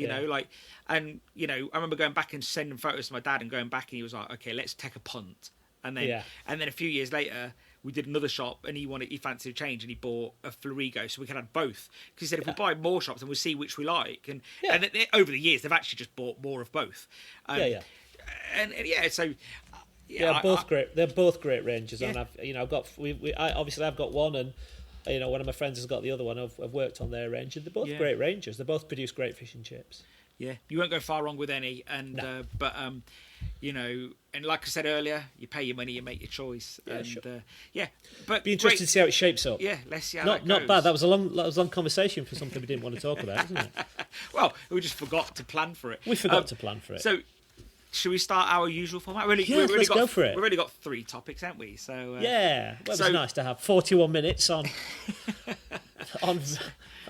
remember going back and sending photos to my dad and going back, and he was like, okay, let's take a punt. And then a few years later, we did another shop, and he fancied a change, and he bought a Florigo, so we could have both. Because he said, if we buy more shops, then we'll see which we like. And over the years, they've actually just bought more of both. Both great. They're both great ranges, and I've got. I've got one, and one of my friends has got the other one. I've worked on their range, and they're both great ranges. They both produce great fish and chips. Yeah, you won't go far wrong with any, and and like I said earlier, you pay your money, you make your choice. But be interested to see how it shapes up. Yeah, let's see how that goes. Not bad. That was a long conversation for something we didn't want to talk about, isn't it? Well, we just forgot to plan for it. We forgot to plan for it. So, should we start our usual format? Let's go for it. We've already got 3 topics, haven't we? So it was nice to have 41 minutes on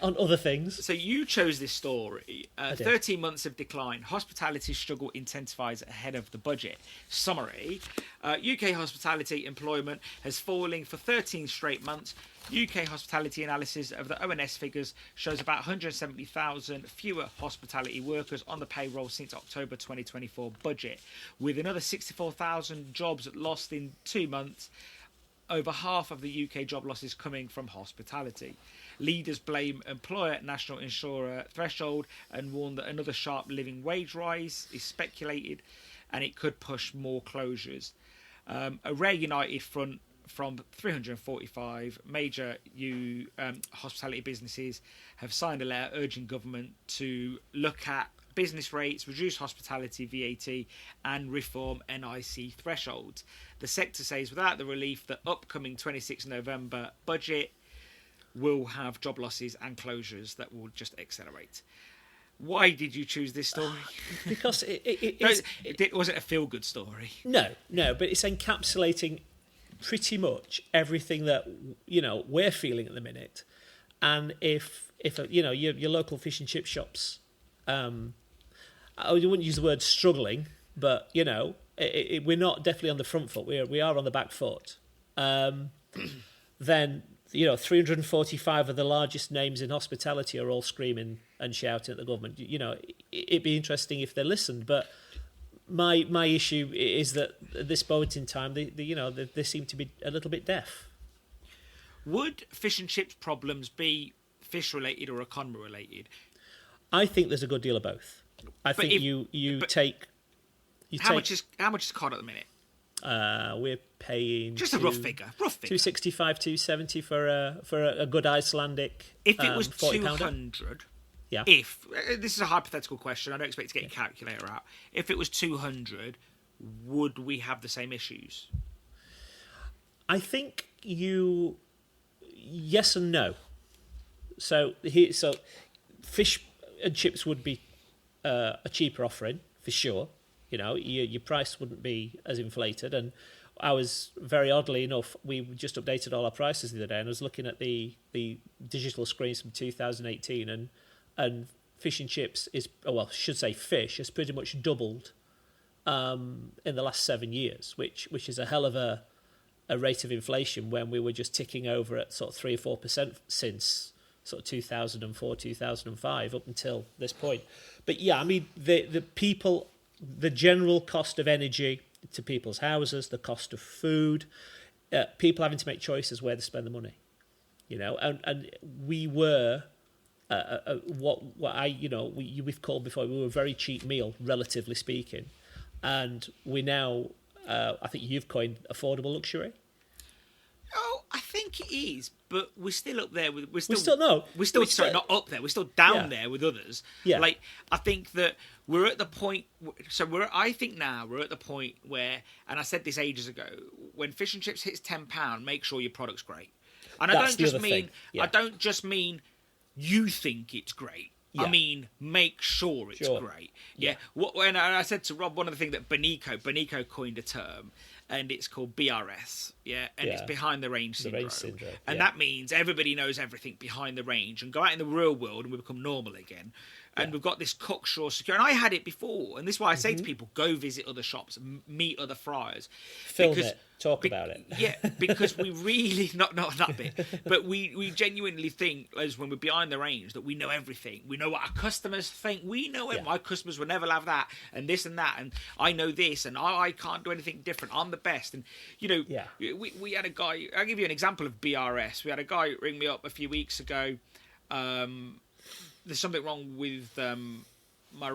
on other things. So you chose this story. 13 months of decline. Hospitality struggle intensifies ahead of the budget. Summary. UK hospitality employment has fallen for 13 straight months. UK hospitality analysis of the ONS figures shows about 170,000 fewer hospitality workers on the payroll since October 2024 budget, with another 64,000 jobs lost in 2 months. Over half of the UK job losses coming from hospitality. Leaders blame employer national insurer threshold and warn that another sharp living wage rise is speculated, and it could push more closures. A rare united front from 345 major hospitality businesses have signed a letter urging government to look at business rates, reduce hospitality VAT, and reform NIC thresholds. The sector says without the relief, the upcoming 26 November budget will have job losses and closures that will just accelerate. Why did you choose this story? Because it wasn't a feel-good story. No, but it's encapsulating pretty much everything that we're feeling at the minute. And if your local fish and chip shops, I wouldn't use the word struggling, but we're not definitely on the front foot. We are on the back foot. Then 345 of the largest names in hospitality are all screaming and shouting at the government. It'd be interesting if they listened, but my issue is that at this moment in time, they seem to be a little bit deaf. Would fish and chips problems be fish related or economy related? I think there's a good deal of both. I think you take. How much is cod at the minute? We're paying just a rough figure. 265, 270 for a good Icelandic. If it was 200, £200, yeah. If this is a hypothetical question, I don't expect to get a calculator out. If it was 200, would we have the same issues? I think yes and no. So fish and chips would be a cheaper offering for sure. Your price wouldn't be as inflated. And I was, very oddly enough, we just updated all our prices the other day, and I was looking at the digital screens from 2018, and fish and chips should say fish, has pretty much doubled in the last 7 years, which is a hell of a rate of inflation when we were just ticking over at sort of 3 or 4% since sort of 2004, 2005 up until this point. But yeah, I mean, the general cost of energy to people's houses, the cost of food, people having to make choices where to spend the money, and we were we've called before, we were a very cheap meal, relatively speaking, and we now I think you've coined affordable luxury. Oh, I think it is, but we're still up there. We're still not up there. We're still down there with others. Yeah. Like, I think that we're at the point. So I think now we're at the point where, and I said this ages ago, when fish and chips hits £10, make sure your product's great. And I don't just mean you think it's great. Yeah. I mean, make sure it's great. Yeah. And I said to Rob, one of the things that Benico coined a term, and it's called BRS. Yeah. And it's behind the range syndrome. And that means everybody knows everything behind the range, and go out in the real world and we become normal again. And we've got this cocksure security. And I had it before. And this is why I say to people, go visit other shops, meet other fryers. Film it. Talk about it. Yeah, because we really, not that bit, but we genuinely think, as when we're behind the range, that we know everything. We know what our customers think. We know it. My customers will never have that, and this and that, and I know this, and I can't do anything different. I'm the best. And, we had a guy, I'll give you an example of BRS. We had a guy ring me up a few weeks ago. There's something wrong with my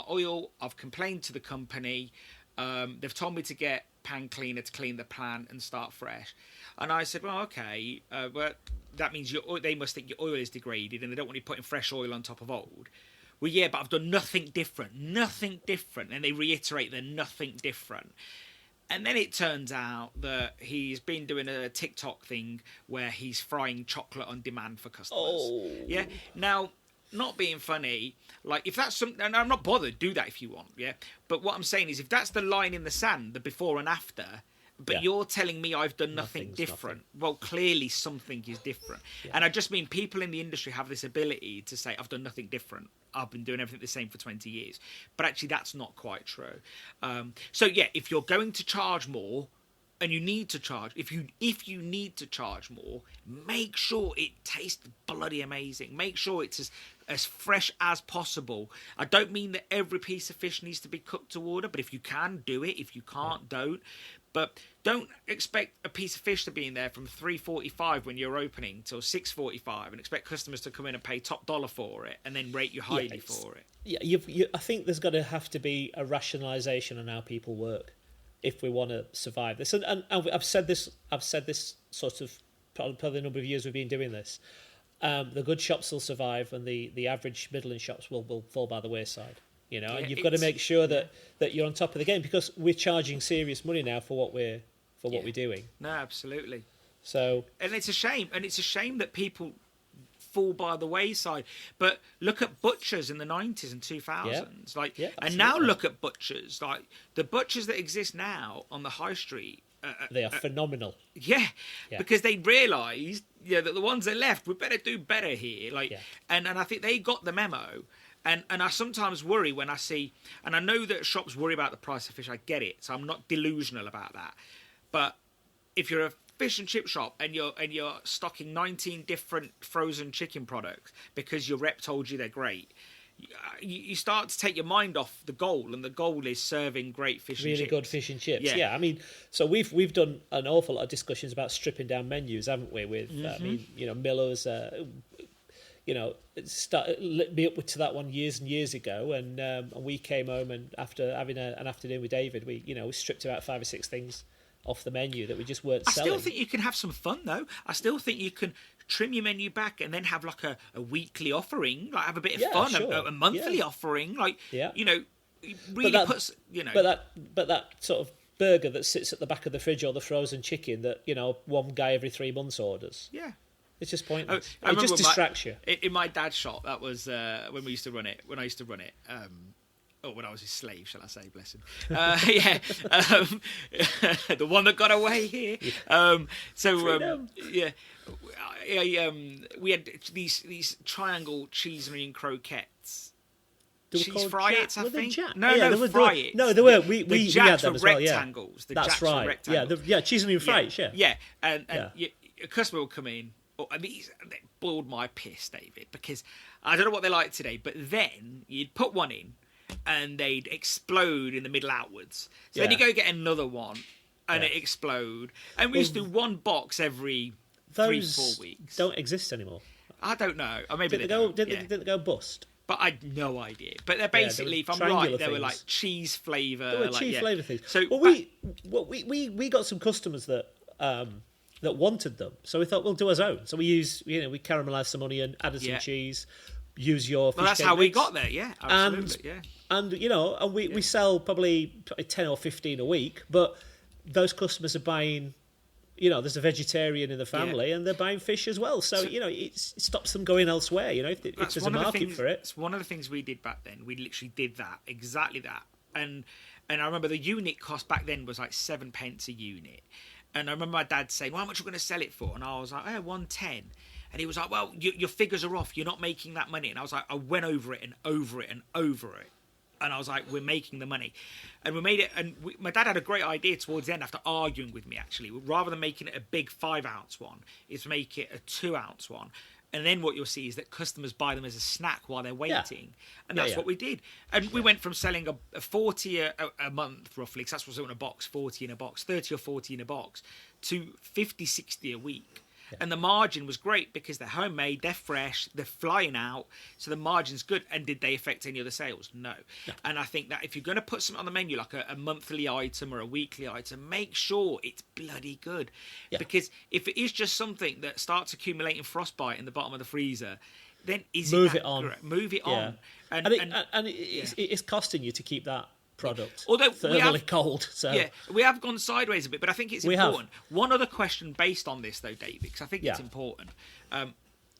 oil. I've complained to the company. They've told me to get pan cleaner to clean the plant and start fresh. And I said, well, okay, but that means they must think your oil is degraded and they don't want you putting fresh oil on top of old. Well, yeah, but I've done nothing different. And they reiterate they're nothing different. And then it turns out that he's been doing a TikTok thing where he's frying chocolate on demand for customers. Oh. Yeah. Now, not being funny, like, if that's something, and I'm not bothered, do that if you want, yeah? But what I'm saying is, if that's the line in the sand, the before and after, but you're telling me I've done nothing different, well, clearly something is different. Yeah. And I just mean people in the industry have this ability to say, I've done nothing different. I've been doing everything the same for 20 years. But actually, that's not quite true. So, yeah, if you're going to charge more, and you need to charge, if you need to charge more, make sure it tastes bloody amazing. Make sure it's as fresh as possible. I don't mean that every piece of fish needs to be cooked to order, but if you can, do it. If you can't, don't. But don't expect a piece of fish to be in there from $3.45 when you're opening till $6.45 and expect customers to come in and pay top dollar for it and then rate you highly for it. Yeah, I think there's got to have to be a rationalisation on how people work if we want to survive this. And I've said this sort of probably a number of years we've been doing this. The good shops will survive, and the average middling shops will fall by the wayside. And you've got to make sure that you're on top of the game, because we're charging serious money now for what we're doing. No, absolutely. So, and it's a shame, that people fall by the wayside. But look at butchers in the 90s and 2000s, and now look at butchers, like the butchers that exist now on the high street. They are phenomenal. Yeah, because they realised that the ones that left, we better do better here. And I think they got the memo. And I sometimes worry when I see, and I know that shops worry about the price of fish. I get it, so I'm not delusional about that. But if you're a fish and chip shop and you're stocking 19 different frozen chicken products because your rep told you they're great, you start to take your mind off the goal, and the goal is serving great fish and chips. Really good fish and chips. Yeah, I mean, so we've done an awful lot of discussions about stripping down menus, haven't we? With Miller's. It lit me up to that one years and years ago, and we came home, and after having an afternoon with David, we stripped about 5 or 6 things off the menu that we just weren't selling. I still think you can have some fun though. I still think you can trim your menu back and then have like a weekly offering, like have a bit of fun, sure. a monthly offering, really puts But that sort of burger that sits at the back of the fridge, or the frozen chicken that one guy every 3 months orders. Yeah. It's just pointless. It just distracts you. In my dad's shop, that was when I used to run it. or when I was his slave, shall I say, bless him. The one that got away here. We had these triangle cheese and onion croquettes. Cheese fry-its, I think. Fry-its. No, they were. We had them them as well, yeah. rectangles. The That's jacks were right. rectangles. Cheese and onion fry-its, yeah. Yeah, and a customer would come in. They boiled my piss, David, because I don't know what they're like today, but then you'd put one in and they'd explode in the middle outwards. So then you go get another one and it explode. And we used to do one box every 3-4 weeks. Don't exist anymore. I don't know. Or maybe didn't they go bust? But I had no idea. But they're basically, if I'm right, they were like cheese flavour. They were cheese flavour things. So, we got some customers that wanted them, so we thought we'll do our own. So we we caramelised some onion, added some cheese, use your fish well, that's cake how mix. we got there, yeah, absolutely, and we sell probably 10 or 15 a week, but those customers are buying. There's a vegetarian in the family, and they're buying fish as well. So it stops them going elsewhere. If there's a market for it. It's one of the things we did back then. We literally did that, exactly that. And I remember the unit cost back then was like 7p a unit. And I remember my dad saying, well, how much are we going to sell it for? And I was like, 110. And he was like, well, your figures are off. You're not making that money. And I was like, I went over it and over it and over it. And I was like, we're making the money. And we made it. And my dad had a great idea towards the end after arguing with me, actually. Rather than making it a big 5-ounce one, is make it a 2-ounce one. And then what you'll see is that customers buy them as a snack while they're waiting. And that's what we did. And we went from selling a 40 a month, roughly, because that's what's in a box, 40 in a box, 30 or 40 in a box, to 50, 60 a week. Yeah. And the margin was great because they're homemade, they're fresh, they're flying out, so the margin's good. And did they affect any other sales? No. And I think that if you're going to put something on the menu, like a monthly item or a weekly item, make sure it's bloody good. Yeah. Because if it is just something that starts accumulating frostbite in the bottom of the freezer, then move it on. Move it on. And it's costing you to keep that product although thermally cold. So we have gone sideways a bit, but I think it's important. One other question based on this, though, David, because I think it's important.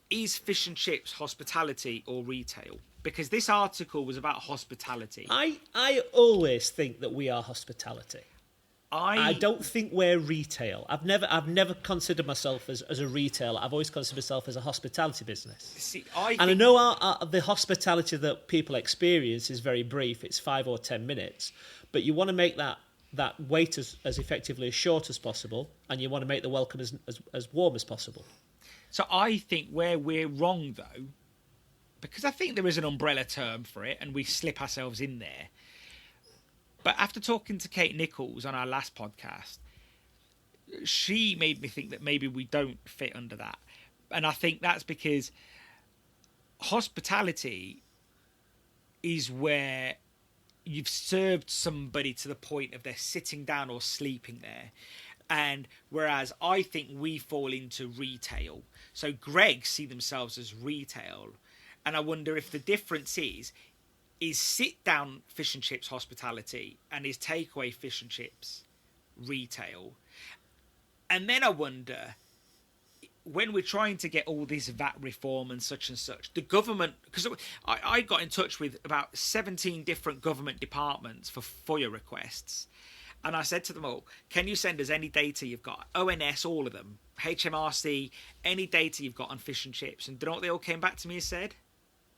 Is fish and chips hospitality or retail? Because this article was about hospitality. I always think that we are hospitality. I don't think we're retail. I've never considered myself as a retailer. I've always considered myself as a hospitality business. See, I know the hospitality that people experience is very brief. It's 5 or 10 minutes, but you want to make that wait as effectively as short as possible, and you want to make the welcome as warm as possible. So I think where we're wrong, though, because I think there is an umbrella term for it, and we slip ourselves in there. But after talking to Kate Nichols on our last podcast, she made me think that maybe we don't fit under that. And I think that's because hospitality is where you've served somebody to the point of they're sitting down or sleeping there. And whereas I think we fall into retail. So Greg see themselves as retail. And I wonder if the difference is sit-down fish and chips hospitality and is takeaway fish and chips retail. And then I wonder, when we're trying to get all this VAT reform and such, the government... Because I got in touch with about 17 different government departments for FOIA requests. And I said to them all, can you send us any data you've got? ONS, all of them. HMRC, any data you've got on fish and chips. And do you know what they all came back to me and said?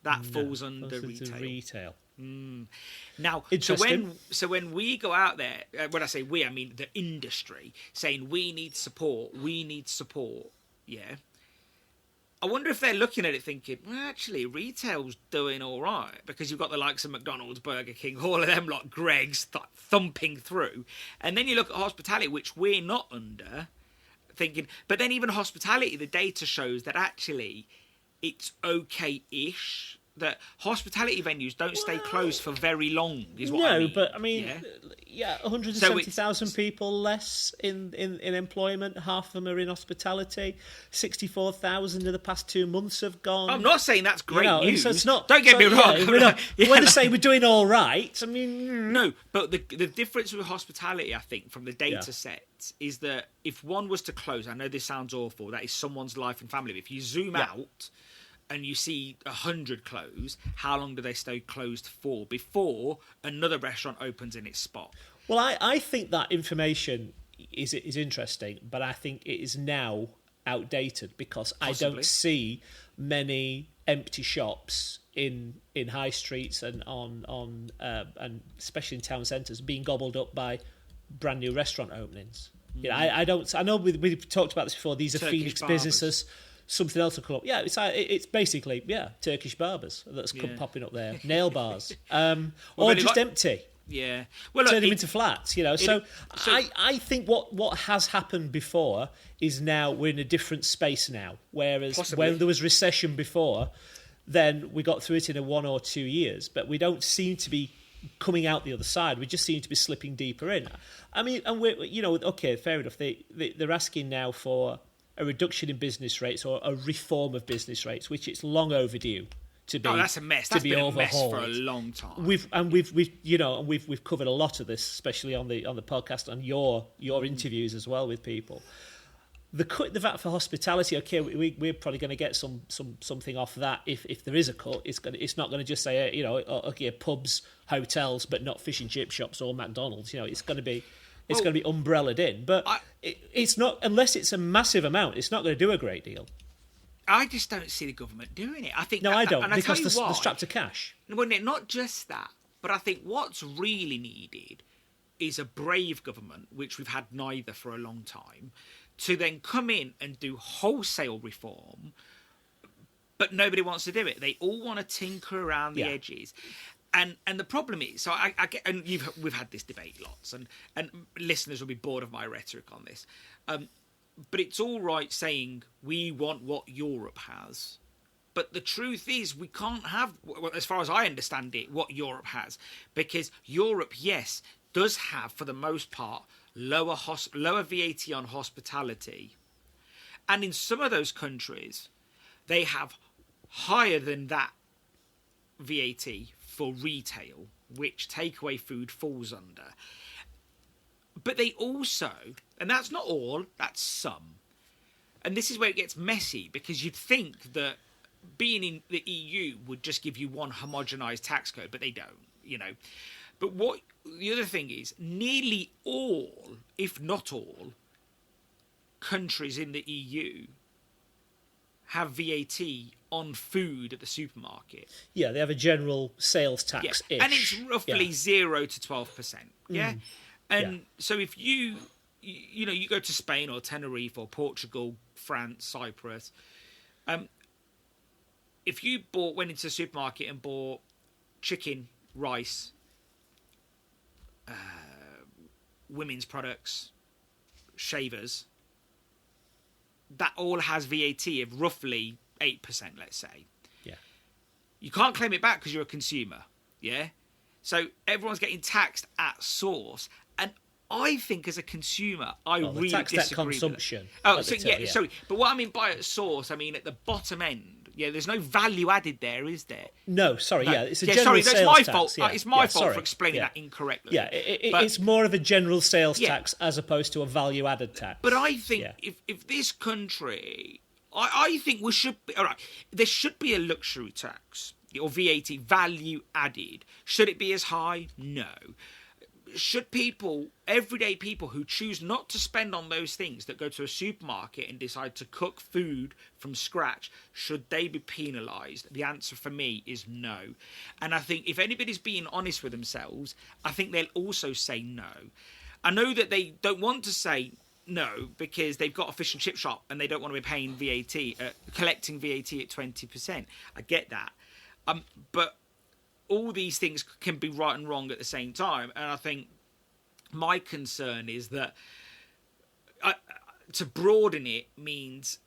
That falls under retail. Now, so when we go out there, when I say we, I mean the industry, saying we need support, yeah. I wonder if they're looking at it thinking, well, actually, retail's doing all right, because you've got the likes of McDonald's, Burger King, all of them, like Greg's, thumping through. And then you look at hospitality, which we're not under, thinking, but then even hospitality, the data shows that actually it's okay-ish, that hospitality venues don't stay closed for very long, is what I mean. No, but I mean, 170,000 people less in employment, half of them are in hospitality, 64,000 in the past 2 months have gone. I'm not saying that's great news. So it's not, don't get me wrong. When they say we're doing all right, I mean... No, but the difference with hospitality, I think, from the data sets, is that if one was to close, I know this sounds awful, that is someone's life and family, but if you zoom out... and you see 100 close, how long do they stay closed for before another restaurant opens in its spot? Well, I think that information is interesting, but I think it is now outdated because Possibly. I don't see many empty shops in high streets and and especially in town centres being gobbled up by brand new restaurant openings. You know, I don't. I know we've talked about this before. These are Turkish Phoenix barbers. businesses. Something else will come up. Yeah, it's basically Turkish barbers that's popping up there, nail bars, or just empty. Yeah, well, Turn them into flats, you know. So I think what has happened before is now we're in a different space now. Whereas Possibly. when there was recession before, then we got through it in 1 or 2 years, but we don't seem to be coming out the other side. We just seem to be slipping deeper in. I mean, and we're, you know, okay, fair enough. They're asking now for a reduction in business rates or a reform of business rates, which it's long overdue to be. Oh, that's a mess. That's been a mess for a long time. We've covered a lot of this, especially on the podcast and your interviews as well with people. The cut the VAT for hospitality. Okay, we're probably going to get something off that if there is a cut. It's not going to just say okay, pubs, hotels, but not fish and chip shops or McDonald's. You know, it's going to be. It's going to be umbrellaed in, but it's not unless it's a massive amount. It's not going to do a great deal. I just don't see the government doing it. I think I don't, and because I they're strapped to cash. Well, not just that, but I think what's really needed is a brave government, which we've had neither for a long time, to then come in and do wholesale reform, but nobody wants to do it. They all want to tinker around the edges. And the problem is, so I get, and we've had this debate lots, and listeners will be bored of my rhetoric on this, but it's all right saying we want what Europe has, but the truth is we can't have, as far as I understand it, what Europe has, because Europe, yes, does have for the most part lower VAT on hospitality, and in some of those countries they have higher than that VAT for retail, which takeaway food falls under. But they also, and that's not all, that's some. And this is where it gets messy, because you'd think that being in the EU would just give you one homogenised tax code, but they don't, you know. But what the other thing is, nearly all, if not all, countries in the EU have VAT on food at the supermarket. Yeah, they have a general sales tax. Yeah. And it's roughly 0 to 12%. Yeah. And so if you go to Spain or Tenerife or Portugal, France, Cyprus, if you went into the supermarket and bought chicken, rice, women's products, shavers, that all has VAT of roughly 8%, let's say. Yeah. You can't claim it back because you're a consumer. Yeah. So everyone's getting taxed at source. And I think as a consumer, I really tax disagree that consumption. Oh, so sorry. But what I mean by at source, I mean at the bottom end. Yeah, there's no value added there, is there? No, sorry, it's a general sales tax. Sorry, that's my fault. Yeah. It's my fault for explaining that incorrectly. Yeah, it's more of a general sales tax as opposed to a value-added tax. But I think if this country, I think we should be, all right, there should be a luxury tax or VAT, value added. Should it be as high? No. Should people, everyday people who choose not to spend on those things, that go to a supermarket and decide to cook food from scratch, should they be penalised? The answer for me is no. And I think if anybody's being honest with themselves, I think they'll also say no. I know that they don't want to say no because they've got a fish and chip shop and they don't want to be paying VAT, collecting VAT at 20%. I get that. But all these things can be right and wrong at the same time. And I think my concern is that to broaden it means,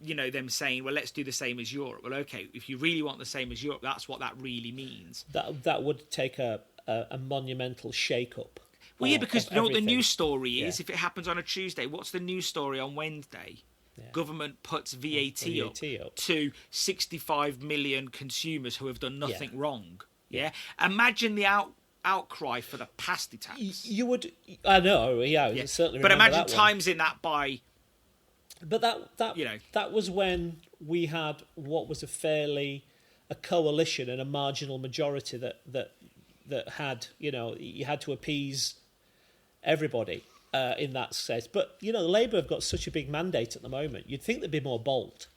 them saying, well, let's do the same as Europe. Well, okay, if you really want the same as Europe, that's what that really means. That would take a monumental shake-up. Well, yeah, because you know what the news story is? If it happens on a Tuesday, what's the news story on Wednesday? Yeah. Government puts VAT up to 65 million consumers who have done nothing wrong. Yeah, imagine the outcry for the pasty tax. You would, I know, certainly. But imagine timesing that by. But that was when we had what was a coalition and a marginal majority that had, you had to appease everybody in that sense. But, Labour have got such a big mandate at the moment. You'd think they'd be more bold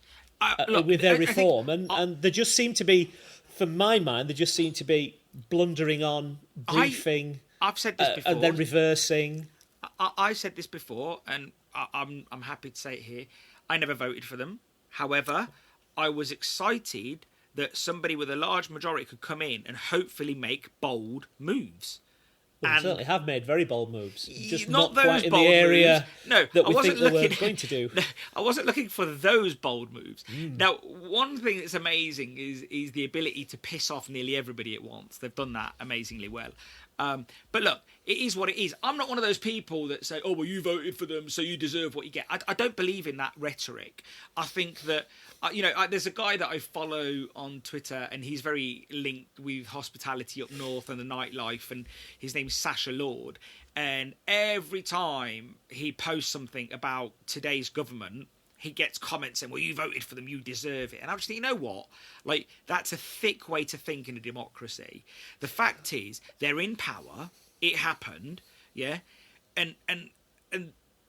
with their reform. And they just seem to be, from my mind, they just seem to be blundering on, briefing, I've said this before. And then reversing. I've said this before, and I'm happy to say it here. I never voted for them. However, I was excited that somebody with a large majority could come in and hopefully make bold moves. Well, they certainly have made very bold moves, just not not quite those in bold the area moves. that we think they were going to do. I wasn't looking for those bold moves. Now, one thing that's amazing is the ability to piss off nearly everybody at once. They've done that amazingly well. But look, it is what it is. I'm not one of those people that say, oh, well, you voted for them, so you deserve what you get. I don't believe in that rhetoric. I think that, there's a guy that I follow on Twitter, and he's very linked with hospitality up north and the nightlife, and his name's Sacha Lord. And every time he posts something about today's government, he gets comments saying, well, you voted for them, you deserve it. And I just think, you know what? Like, that's a thick way to think in a democracy. The fact is, they're in power. It happened. Yeah. And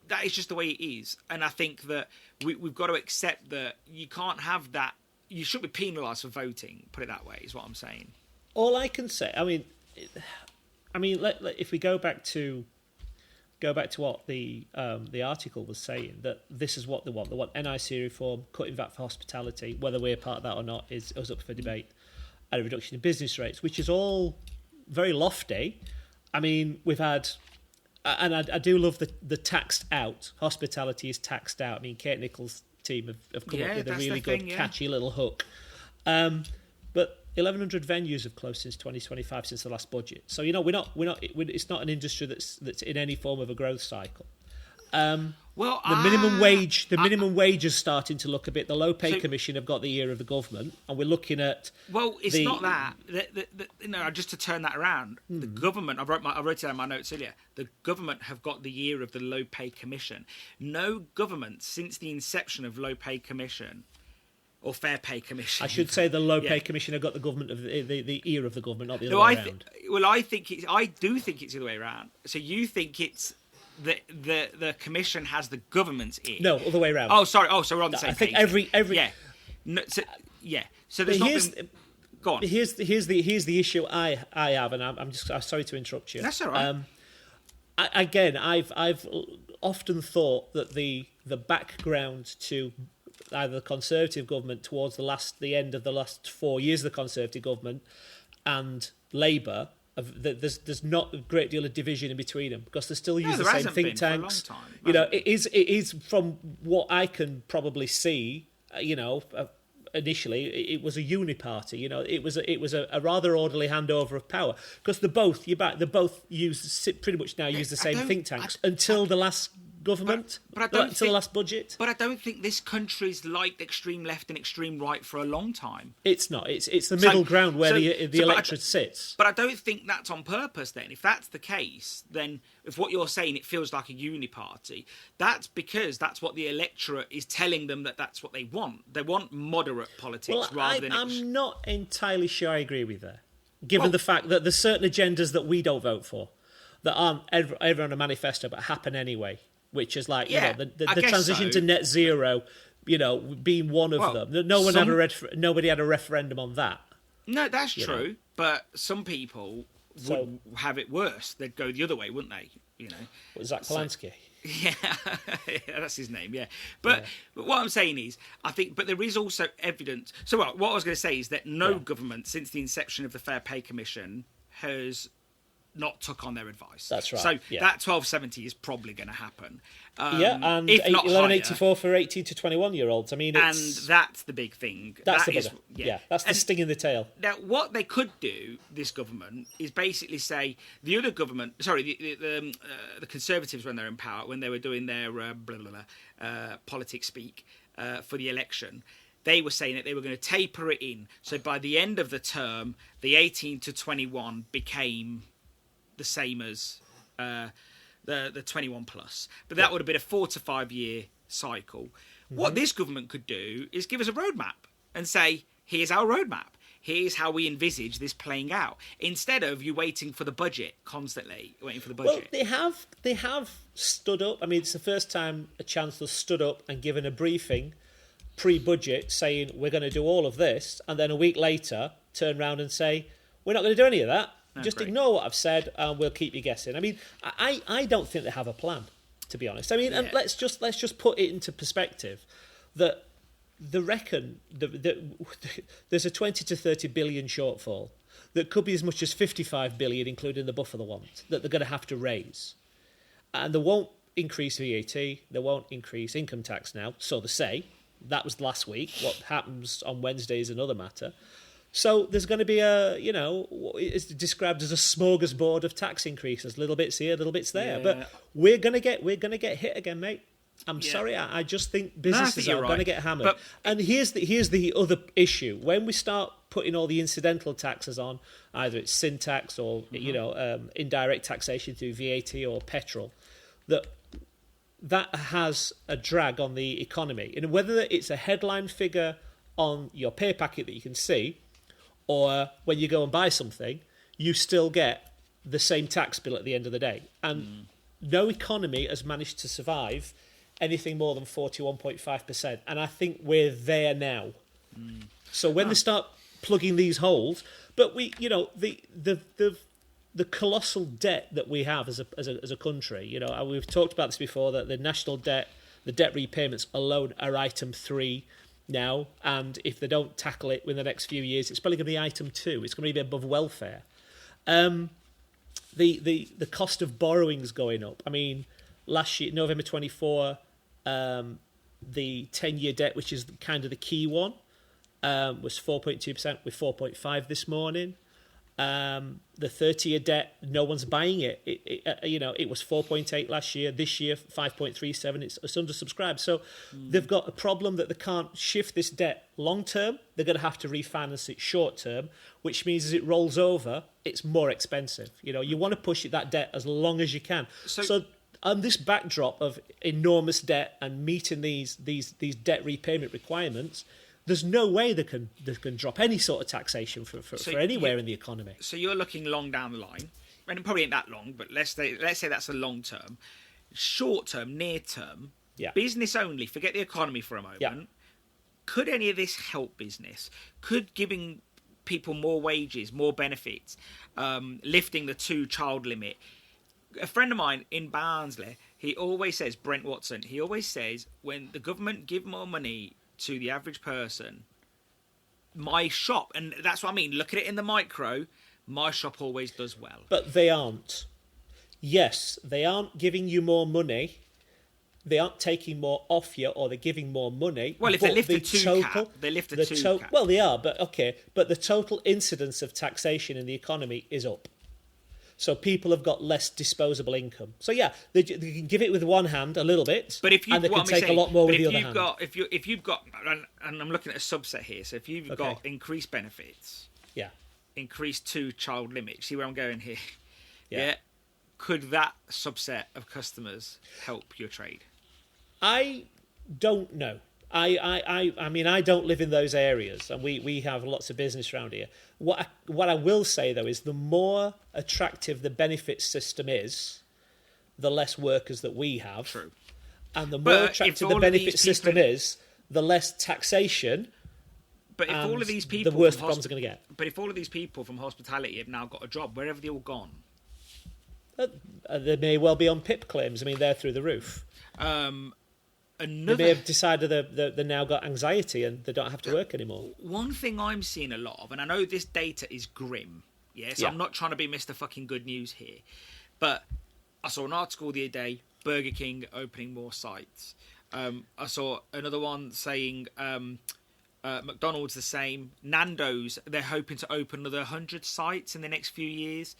that is just the way it is. And I think that we've got to accept that you can't have that. You should be penalised for voting, put it that way, is what I'm saying. All I can say, if we go back to what the article was saying, that this is what they want. They want NIC reform, cutting VAT for hospitality. Whether we're part of that or not is up for debate. And a reduction in business rates, which is all very lofty. I mean, we've had, and I do love the taxed out. Hospitality is taxed out. I mean, Kate Nichols' team have come up with a really good, catchy little hook. But 1,100 venues have closed since 2025, since the last budget. So it's not an industry that's in any form of a growth cycle. The minimum wage is starting to look a bit. The Low Pay Commission have got the ear of the government, and we're looking at. Well, it's not that. Just to turn that around, the government. I wrote it down in my notes earlier. The government have got the ear of the Low Pay Commission. No government since the inception of Low Pay Commission. Or Fair Pay Commission. I should say the Low Pay Commission have got the government of the ear of the government, not the other way around. I do think it's the other way around. So you think it's the commission has the government's ear? No, other way around. Oh, sorry. Oh, so we're on the same page. I think every So there's not been. Go on. Here's the issue I have, and I'm sorry to interrupt you. That's all right. I've often thought that the background to either the Conservative government towards the end of the last 4 years of the Conservative government and Labour, there's not a great deal of division in between them because they still use the same think tanks. For a long time, it is from what I can probably see. Initially it was a uniparty. It was a rather orderly handover of power because they both pretty much now use the same think tanks until the last government, until the last budget. But I don't think this country's liked extreme left and extreme right for a long time. It's not. It's the middle ground where the electorate sits. But I don't think that's on purpose then. If that's the case, then if what you're saying, it feels like a uniparty, that's because that's what the electorate is telling them that's what they want. They want moderate politics rather than... I'm not entirely sure I agree with that, given the fact that there's certain agendas that we don't vote for that aren't ever on a manifesto but happen anyway. Which is like the transition to net zero, being one of them. Nobody had a referendum on that. No, that's true. But some people would have it worse. They'd go the other way, wouldn't they? Zach Polanski. Yeah, that's his name. Yeah, but what I'm saying is, I think, but there is also evidence. So what I was going to say is that no government since the inception of the Fair Pay Commission has not took on their advice. That's right. So that 1270 is probably going to happen. And if not 1184 for 18 to 21-year-olds. I mean, and that's the the big that's the sting in the tail. Now, what they could do, this government, is basically say the other government, the Conservatives when they're in power, when they were doing their politics speak for the election. They were saying that they were going to taper it in. So by the end of the term, the 18 to 21 became the same as the 21 plus. But that would have been a 4 to 5 year cycle. What this government could do is give us a roadmap and say, here's our roadmap. Here's how we envisage this playing out. Instead of you waiting for the budget, constantly waiting for the budget. Well, they have stood up. I mean, it's the first time a chancellor stood up and given a briefing pre-budget saying we're going to do all of this, and then a week later turn around and say we're not going to do any of that. Just ignore what I've said and we'll keep you guessing. I mean, I don't think they have a plan, to be honest. I mean, and let's just put it into perspective that there's a 20 to 30 billion shortfall that could be as much as 55 billion, including the buffer they want, that they're going to have to raise. And they won't increase VAT, they won't increase income tax now, so they say. That was last week. What happens on Wednesday is another matter. So there's going to be it's described as a smorgasbord of tax increases, little bits here, little bits there. Yeah. But we're going to get hit again, mate. I'm sorry, I just think businesses are going to get hammered. But, and here's the other issue. When we start putting all the incidental taxes on, either it's sin tax or indirect taxation through VAT or petrol, that has a drag on the economy. And whether it's a headline figure on your pay packet that you can see, or when you go and buy something, you still get the same tax bill at the end of the day. And no economy has managed to survive anything more than 41.5%. And I think we're there now. So when they start plugging these holes, but the colossal debt that we have as a country, we've talked about this before, that the national debt, the debt repayments alone are item 3 now, and if they don't tackle it within the next few years, it's probably going to be item 2. It's going to be above welfare. The cost of borrowing's going up. I mean, last year, November 24, the 10-year debt, which is kind of the key one, was 4.2%, with 4.5 this morning. The 30-year debt, no one's buying it. It was 4.8 last year. This year, 5.37. It's undersubscribed. So they've got a problem that they can't shift this debt long term. They're going to have to refinance it short term, which means as it rolls over, it's more expensive. You want to push that debt as long as you can. So on this backdrop of enormous debt and meeting these debt repayment requirements, there's no way they can drop any sort of taxation for anywhere in the economy. So you're looking long down the line, and it probably ain't that long, but let's say that's a long term. Short term, near term, business only, forget the economy for a moment. Yeah. Could any of this help business? Could giving people more wages, more benefits, lifting the 2-child limit? A friend of mine in Barnsley, he always says, Brent Watson, he always says, when the government give more money to the average person, my shop, and that's what I mean, look at it in the micro, my shop always does well. But they aren't. Yes, they aren't giving you more money. They aren't taking more off you, or they're giving more money. Well, if they lift the 2 cap, they lift the 2 cap. Well, they are, but okay. But the total incidence of taxation in the economy is up. So people have got less disposable income. So yeah, they can give it with one hand a little bit, but if you, and they can take a lot more with the other hand. If you've got, and I'm looking at a subset here. So if you've got increased benefits, increased 2-child limit. See where I'm going here? Yeah. Could that subset of customers help your trade? I don't know. I mean, I don't live in those areas, and we have lots of business around here. What I will say, though, is the more attractive the benefit system is, the less workers that we have. True. And the more attractive the benefit system is, the less taxation. But if all of these people, the worse problems are going to get. But if all of these people from hospitality have now got a job, where have they all gone? They may well be on PIP claims. I mean, they're through the roof. They may have decided they've now got anxiety and they don't have to work anymore. One thing I'm seeing a lot of, and I know this data is grim, so I'm not trying to be Mr. fucking good news here, but I saw an article the other day, Burger King opening more sites. I saw another one saying McDonald's the same. Nando's, they're hoping to open another 100 sites in the next few years.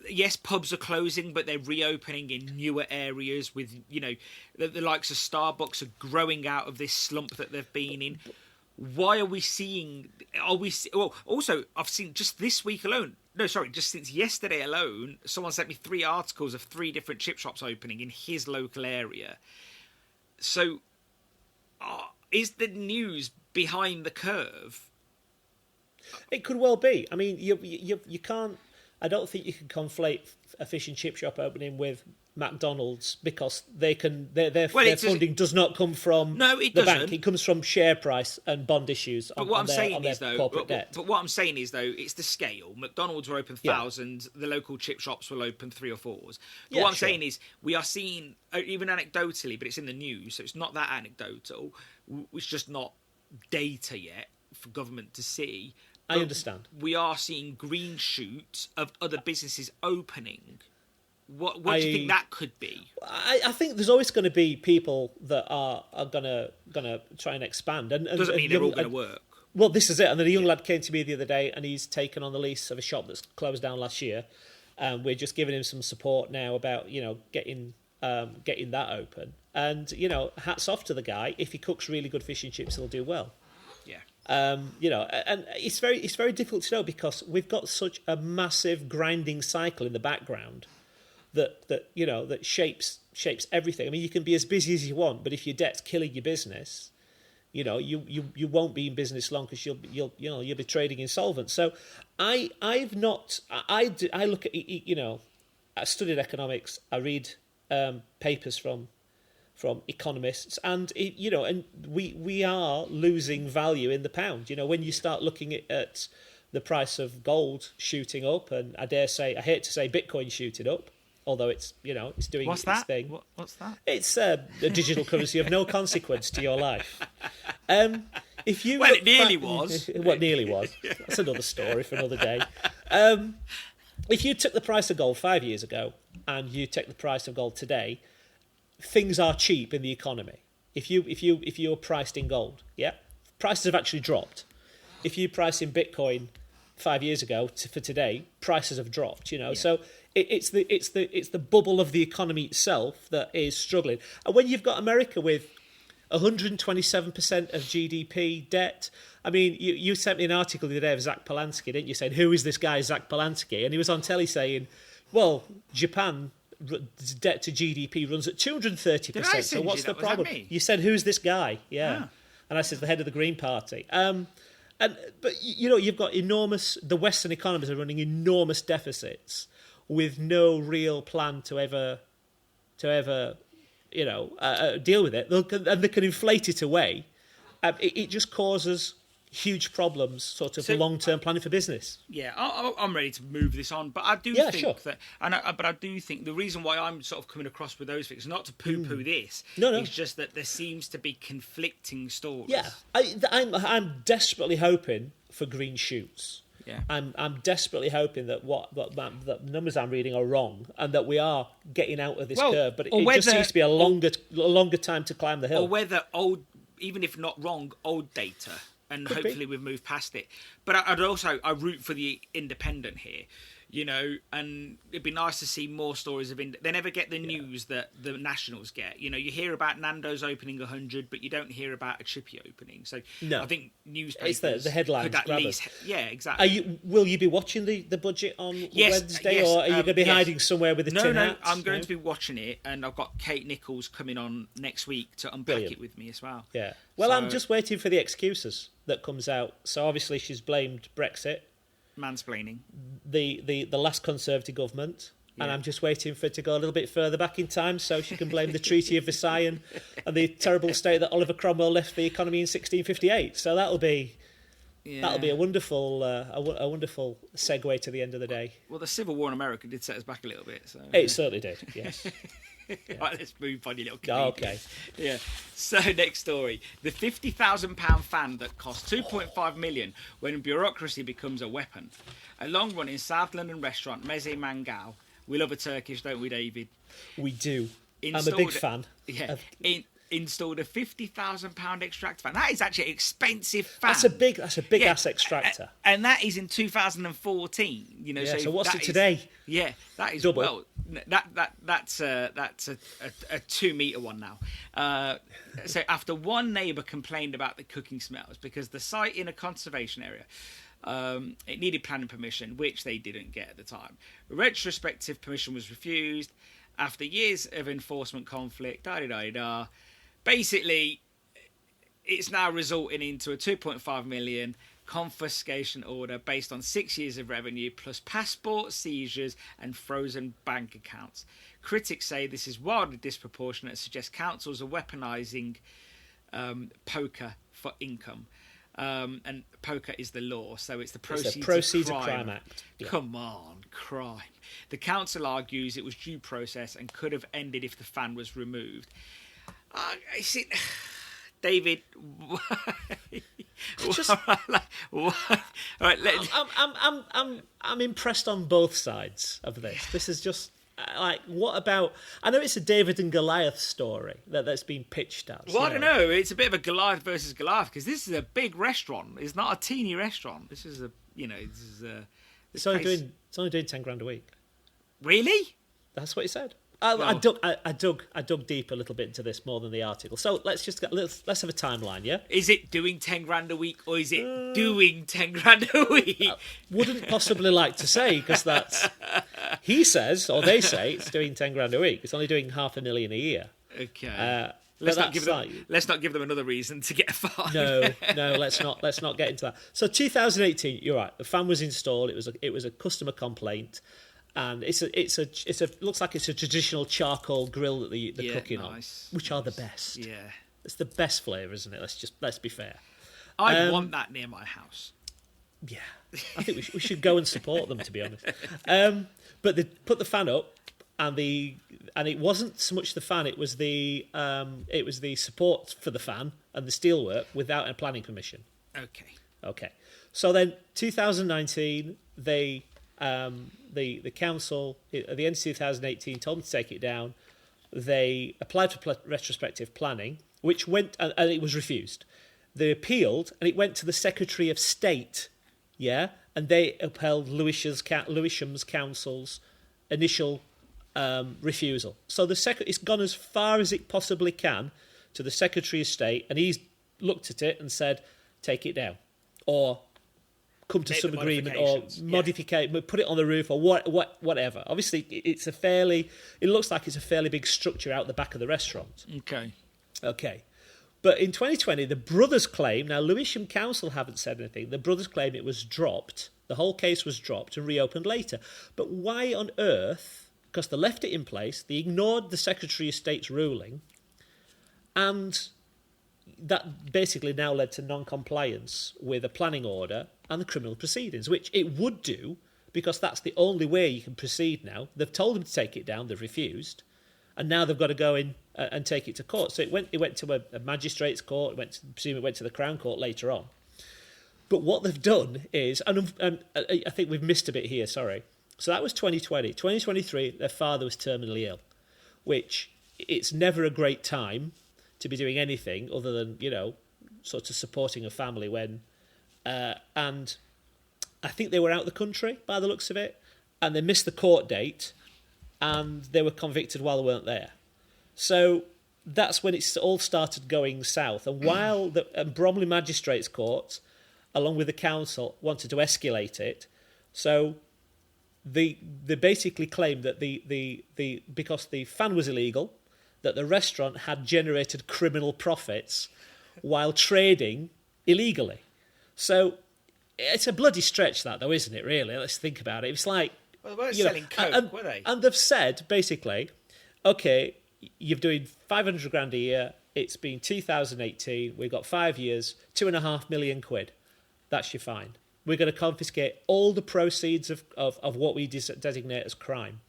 Yes, pubs are closing, but they're reopening in newer areas with, the likes of Starbucks are growing out of this slump that they've been in. Why are we seeing... also, I've seen just this week alone... No, sorry, just since yesterday alone, someone sent me 3 articles of 3 different chip shops opening in his local area. So is the news behind the curve? It could well be. I mean, you can't. I don't think you can conflate a fish and chip shop opening with McDonald's, because their funding does not come from the bank. It comes from share price and bond issues. But what I'm saying is, though, it's the scale. McDonald's will open thousands. The local chip shops will open 3 or 4s. But what I'm saying is, we are seeing, even anecdotally, but it's in the news, so it's not that anecdotal. It's just not data yet for government to see. I understand. We are seeing green shoots of other businesses opening. What do you think that could be? I think there's always going to be people that are gonna try and expand. And doesn't mean they're all going to work. Well, this is it. And then a young lad came to me the other day, and he's taken on the lease of a shop that's closed down last year. We're just giving him some support now about getting that open. And hats off to the guy. If he cooks really good fish and chips, he'll do well. Yeah. And it's very difficult to know, because we've got such a massive grinding cycle in the background that shapes everything. I mean, you can be as busy as you want, but if your debt's killing your business, you won't be in business long, because you'll be trading insolvent. So I look at I studied economics. I read papers from economists, and we are losing value in the pound. When you start looking at the price of gold shooting up, and I hate to say Bitcoin shooting up, although it's doing its thing. What's that? It's a digital currency of no consequence to your life. It nearly was. What nearly was. That's another story for another day. If you took the price of gold 5 years ago and you take the price of gold today, things are cheap in the economy. If you're priced in gold, prices have actually dropped. If you price in Bitcoin 5 years ago for today, prices have dropped. So it's the bubble of the economy itself that is struggling. And when you've got America with 127% of GDP debt. I mean, you sent me an article the other day of Zach Polanski, didn't you? Saying, who is this guy, Zach Polanski? And he was on telly saying, well, Japan debt to GDP runs at 230%. So what's the problem? You said, who's this guy? Yeah. Ah. And I said, the head of the Green Party. But you've got the Western economies are running enormous deficits with no real plan to ever deal with it. And they can inflate it away. It just causes huge problems, sort of long-term planning for business. Yeah, I'm ready to move this on, but I do think that, but I do think the reason why I'm sort of coming across with those things, not to poo-poo this, it's just that there seems to be conflicting stories. Yeah, I'm desperately hoping for green shoots. Yeah, I'm desperately hoping that the numbers I'm reading are wrong, and that we are getting out of this curve. But it just seems to be a longer time to climb the hill. Or whether even if not wrong, old data. And hopefully we've moved past it. But I root for the independent here, and it'd be nice to see more stories of they never get the news that the nationals get. You hear about Nando's opening 100, but you don't hear about a Chippy opening. So no. I think newspapers it's the headlines could at least, exactly. Will you be watching the budget on Wednesday, or are you going to be hiding somewhere with a tin hat? I'm going to be watching it, and I've got Kate Nichols coming on next week to unpack it with me as well. Yeah. Well, I'm just waiting for the excuses that comes out. So obviously she's blamed Brexit, mansplaining, the last Conservative government, and I'm just waiting for it to go a little bit further back in time so she can blame the Treaty of Versailles and the terrible state that Oliver Cromwell left the economy in 1658. So that'll be a wonderful segue to the end of the day. Well, the Civil War in America did set us back a little bit. So it certainly did. Yes. Yeah. Right, let's move on, you little kid. Oh, okay. Yeah. So next story: the £50,000 fan that costs $2.5 million when bureaucracy becomes a weapon. A long-running South London restaurant, Meze Mangal. We love a Turkish, don't we, David? We do. I'm a big fan. Yeah. Installed a £50,000 extractor fan. That is actually an expensive fan. That's a big ass extractor. And that is in 2014. So what's it today? Yeah, that is double. Well, that's a 2-meter one now. So after one neighbour complained about the cooking smells because the site in a conservation area, it needed planning permission, which they didn't get at the time. Retrospective permission was refused after years of enforcement conflict. Basically, it's now resulting into a 2.5 million confiscation order based on 6 years of revenue plus passport seizures and frozen bank accounts. Critics say this is wildly disproportionate and suggest councils are weaponising poker for income. And poker is the law, so it's the Proceeds of Crime Act. Yeah. Come on, crime. The council argues it was due process and could have ended if the fan was removed. David, I'm impressed on both sides of this. This is just like, what about? I know it's a David and Goliath story that's been pitched as. Well, I don't know. It's a bit of a Goliath versus Goliath because this is a big restaurant. It's not a teeny restaurant. This is It's only doing $10,000 a week. Really? That's what he said. I dug deep a little bit into this more than the article. So let's have a timeline, yeah? Is it doing $10,000 a week, or is it doing $10,000 a week? Wouldn't possibly like to say, because that's he says, or they say, it's doing $10,000 a week. It's only doing $500,000 a year. Okay. Let's not give them another reason to get a fine. No, let's not get into that. So 2018, you're right. The fan was installed. It was a customer complaint. And it looks like it's a traditional charcoal grill that they're cooking on, which are the best. Yeah, it's the best flavour, isn't it? Let's be fair. I want that near my house. Yeah, I think we should go and support them, to be honest. But they put the fan up, and it wasn't so much the fan; it was the support for the fan and the steelwork without a planning permission. Okay. So then, 2019, the council at the end of 2018 told them to take it down. They applied for retrospective planning, which went and it was refused. They appealed, and it went to the Secretary of State, and they upheld Lewisham's council's initial refusal. So it's gone as far as it possibly can to the Secretary of State, and he's looked at it and said, take it down, or come to some agreement, or put it on the roof, or whatever. Obviously, it looks like it's a fairly big structure out the back of the restaurant. Okay. But in 2020, the brothers claim, now Lewisham Council haven't said anything, the brothers claim it was dropped, the whole case was dropped and reopened later. But why on earth, because they left it in place, they ignored the Secretary of State's ruling, and that basically now led to non-compliance with a planning order and the criminal proceedings, which it would do, because that's the only way you can proceed now. They've told them to take it down, they've refused, and now they've got to go in and take it to court. So it went to a magistrate's court, it went to the Crown Court later on. But what they've done is, and I think we've missed a bit here, sorry. So that was 2020. 2023, their father was terminally ill, which it's never a great time to be doing anything other than, sort of supporting a family when... and I think they were out of the country by the looks of it, and they missed the court date, and they were convicted while they weren't there. So that's when it all started going south. And while the Bromley Magistrates Court, along with the council, wanted to escalate it, so they basically claimed that because the fan was illegal, that the restaurant had generated criminal profits while trading illegally. So it's a bloody stretch, that, though, isn't it, really? Let's think about it. It's like... Well, they weren't selling coke, were they? And they've said, basically, OK, you're doing $500,000 a year. It's been 2018. We've got 5 years, £2.5 million. That's your fine. We're going to confiscate all the proceeds of what we designate as crime.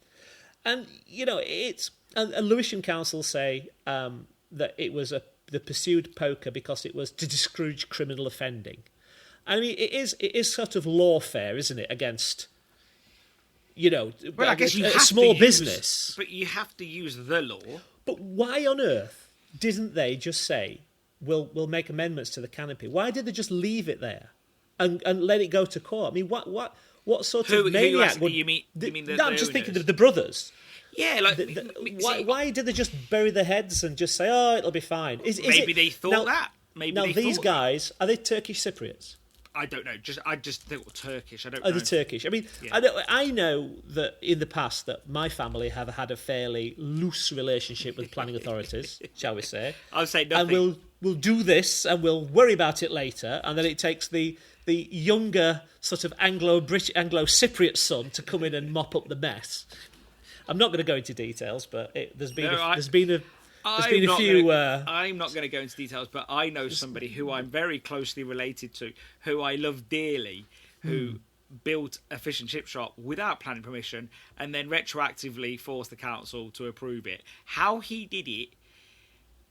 And, it's... And Lewisham Council say that it was the pursued poker because it was to discourage criminal offending. I mean, it is sort of lawfare, isn't it, against, well, I guess you have small business. But you have to use the law. But why on earth didn't they just say, we'll make amendments to the canopy? Why did they just leave it there and let it go to court? I mean, what sort of maniac would... You mean I'm just thinking of the brothers. Yeah, like... why did they just bury their heads and just say, oh, it'll be fine? Maybe they thought that. Now, these guys, are they Turkish Cypriots? I don't know. I just thought Turkish. I don't know. Are they Turkish? I mean, yeah. I know that in the past that my family have had a fairly loose relationship with planning authorities, shall we say. I'll say nothing. do this and we'll worry about it later, and then it takes the younger sort of Anglo-Cypriot son to come in and mop up the mess. I'm not going to go into details, but there's been a few. I'm not going to go into details, but I know somebody who I'm very closely related to, who I love dearly, who built a fish and chip shop without planning permission, and then retroactively forced the council to approve it. How he did it,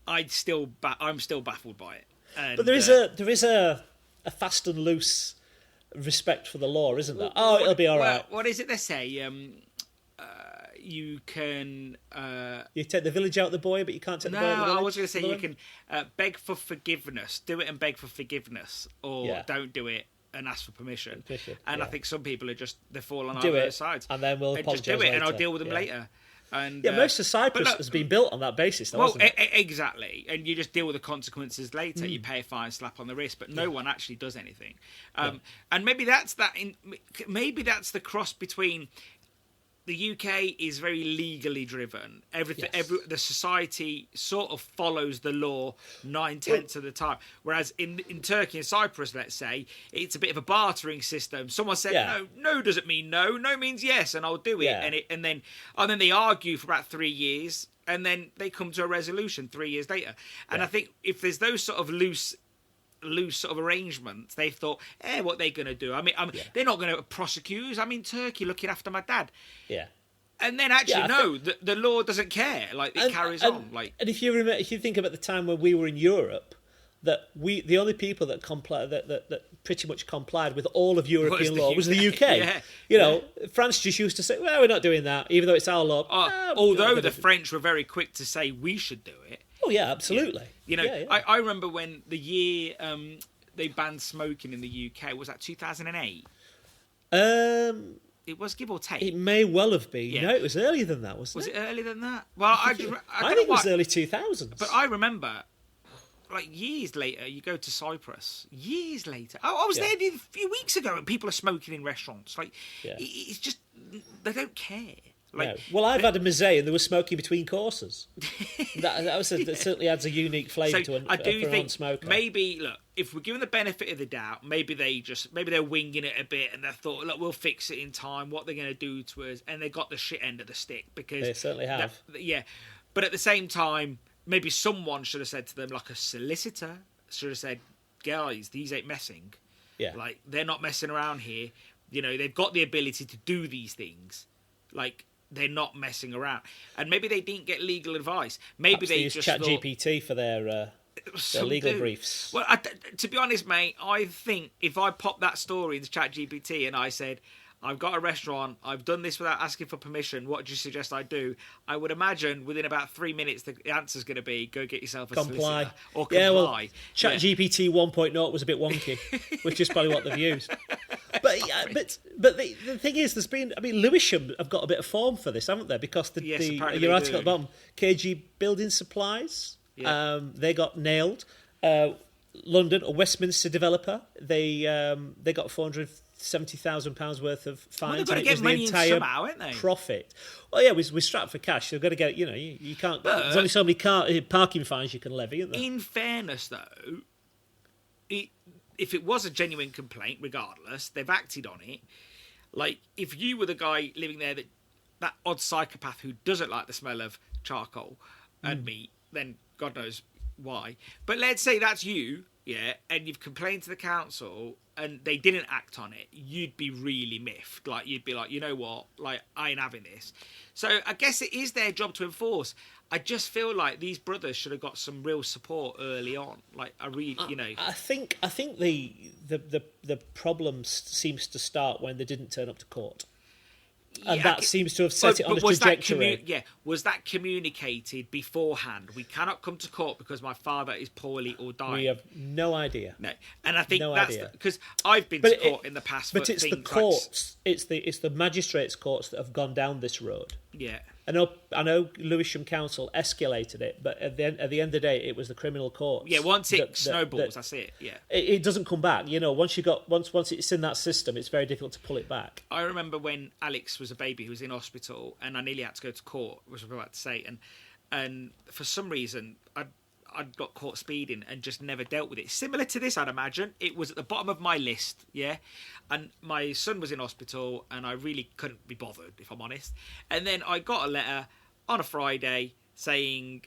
I'm still baffled by it. And, but there is a fast and loose respect for the law, isn't there? It'll be all right. What is it they say? You can... you take the village out of the boy, but you can't take the boy out of the village? No, I was going to say you can beg for forgiveness. Do it and beg for forgiveness, or don't do it and ask for permission. And I think some people they're falling on either sides. And then we'll apologise just do it, later. And I'll deal with them later. And most of Cyprus has been built on that basis, though, hasn't it? Exactly. And you just deal with the consequences later. You pay a fine, slap on the wrist, but no one actually does anything. And maybe that's the cross between... The UK is very legally driven. The society sort of follows the law 9/10 of the time. Whereas in Turkey and Cyprus, let's say, it's a bit of a bartering system. Someone said no doesn't mean no. No means yes, and I'll do it. And then they argue for about 3 years, and then they come to a resolution 3 years later. And I think if there's those sort of loose sort of arrangements, they thought, what they're going to do? I mean, they're not going to prosecute us. I'm in Turkey looking after my dad. Yeah. And then actually, the law doesn't care. Like, it carries on. Like, and if you think about the time when we were in Europe, that the only people that pretty much complied with all of European law was the UK. France just used to say, well, we're not doing that, even though it's our law. Although the French were very quick to say we should do it. Oh, yeah, absolutely. I remember when the year they banned smoking in the UK, was that 2008? It was, give or take. It may well have been. Yeah. No, it was earlier than that, wasn't it? Was it earlier than that? Well, I think it was early 2000s. But I remember, like, years later, you go to Cyprus. Years later. I was there a few weeks ago, and people are smoking in restaurants. Like, it's just, they don't care. Like, no. Well, I've had a mésé and there was smoking between courses. that certainly adds a unique flavour to I do for a think non-smoker. Maybe, look, if we're given the benefit of the doubt, maybe they're winging it a bit and they thought, look, we'll fix it in time. What they're going to do to us, and they got the shit end of the stick because they certainly have. But at the same time, maybe someone should have said to them, like a solicitor should have said, guys, these ain't messing. Yeah, like they're not messing around here. They've got the ability to do these things. Like, they're not messing around, and maybe they didn't get legal advice. Maybe they just chat GPT for their legal briefs. Well, to be honest, mate, I think if I popped that story into chat GPT and I said, I've got a restaurant, I've done this without asking for permission, what do you suggest I do? I would imagine within about 3 minutes the answer's going to be, go get yourself a solicitor or comply. Yeah, well, chat GPT 1.0 was a bit wonky, which is probably what they've used. But the thing is, Lewisham have got a bit of form for this, haven't they? Because your article at the bottom, KG Building Supplies, they got nailed. London, a Westminster developer, they got £470,000 worth of fines. Well, they've got to get money in somehow, ain't they? Profit. Well, yeah, we're strapped for cash. They've got to get. You can't. There's only so many parking fines you can levy, isn't there? In fairness, though, if it was a genuine complaint, regardless, they've acted on it. Like, if you were the guy living there, that odd psychopath who doesn't like the smell of charcoal and meat, then God knows why. But let's say that's you, and you've complained to the council and they didn't act on it, you'd be really miffed. Like, you'd be like, you know what? Like, I ain't having this. So I guess it is their job to enforce. I just feel like these brothers should have got some real support early on. Like, I think the problem seems to start when they didn't turn up to court. And that seems to have set it on a trajectory. Was that communicated beforehand? We cannot come to court because my father is poorly or dying. We have no idea. No, and I think that's because I've been to court in the past. But it's the courts, it's the magistrates' courts that have gone down this road. Yeah. I know Lewisham Council escalated it, but at the end of the day, it was the criminal courts. Yeah, once it snowballs, that's it. Yeah, it doesn't come back. Once it's in that system, it's very difficult to pull it back. I remember when Alex was a baby who was in hospital, and I nearly had to go to court, which I'm about to say, and for some reason, I'd got caught speeding and just never dealt with it. Similar to this, I'd imagine. It was at the bottom of my list, yeah? And my son was in hospital and I really couldn't be bothered, if I'm honest. And then I got a letter on a Friday saying...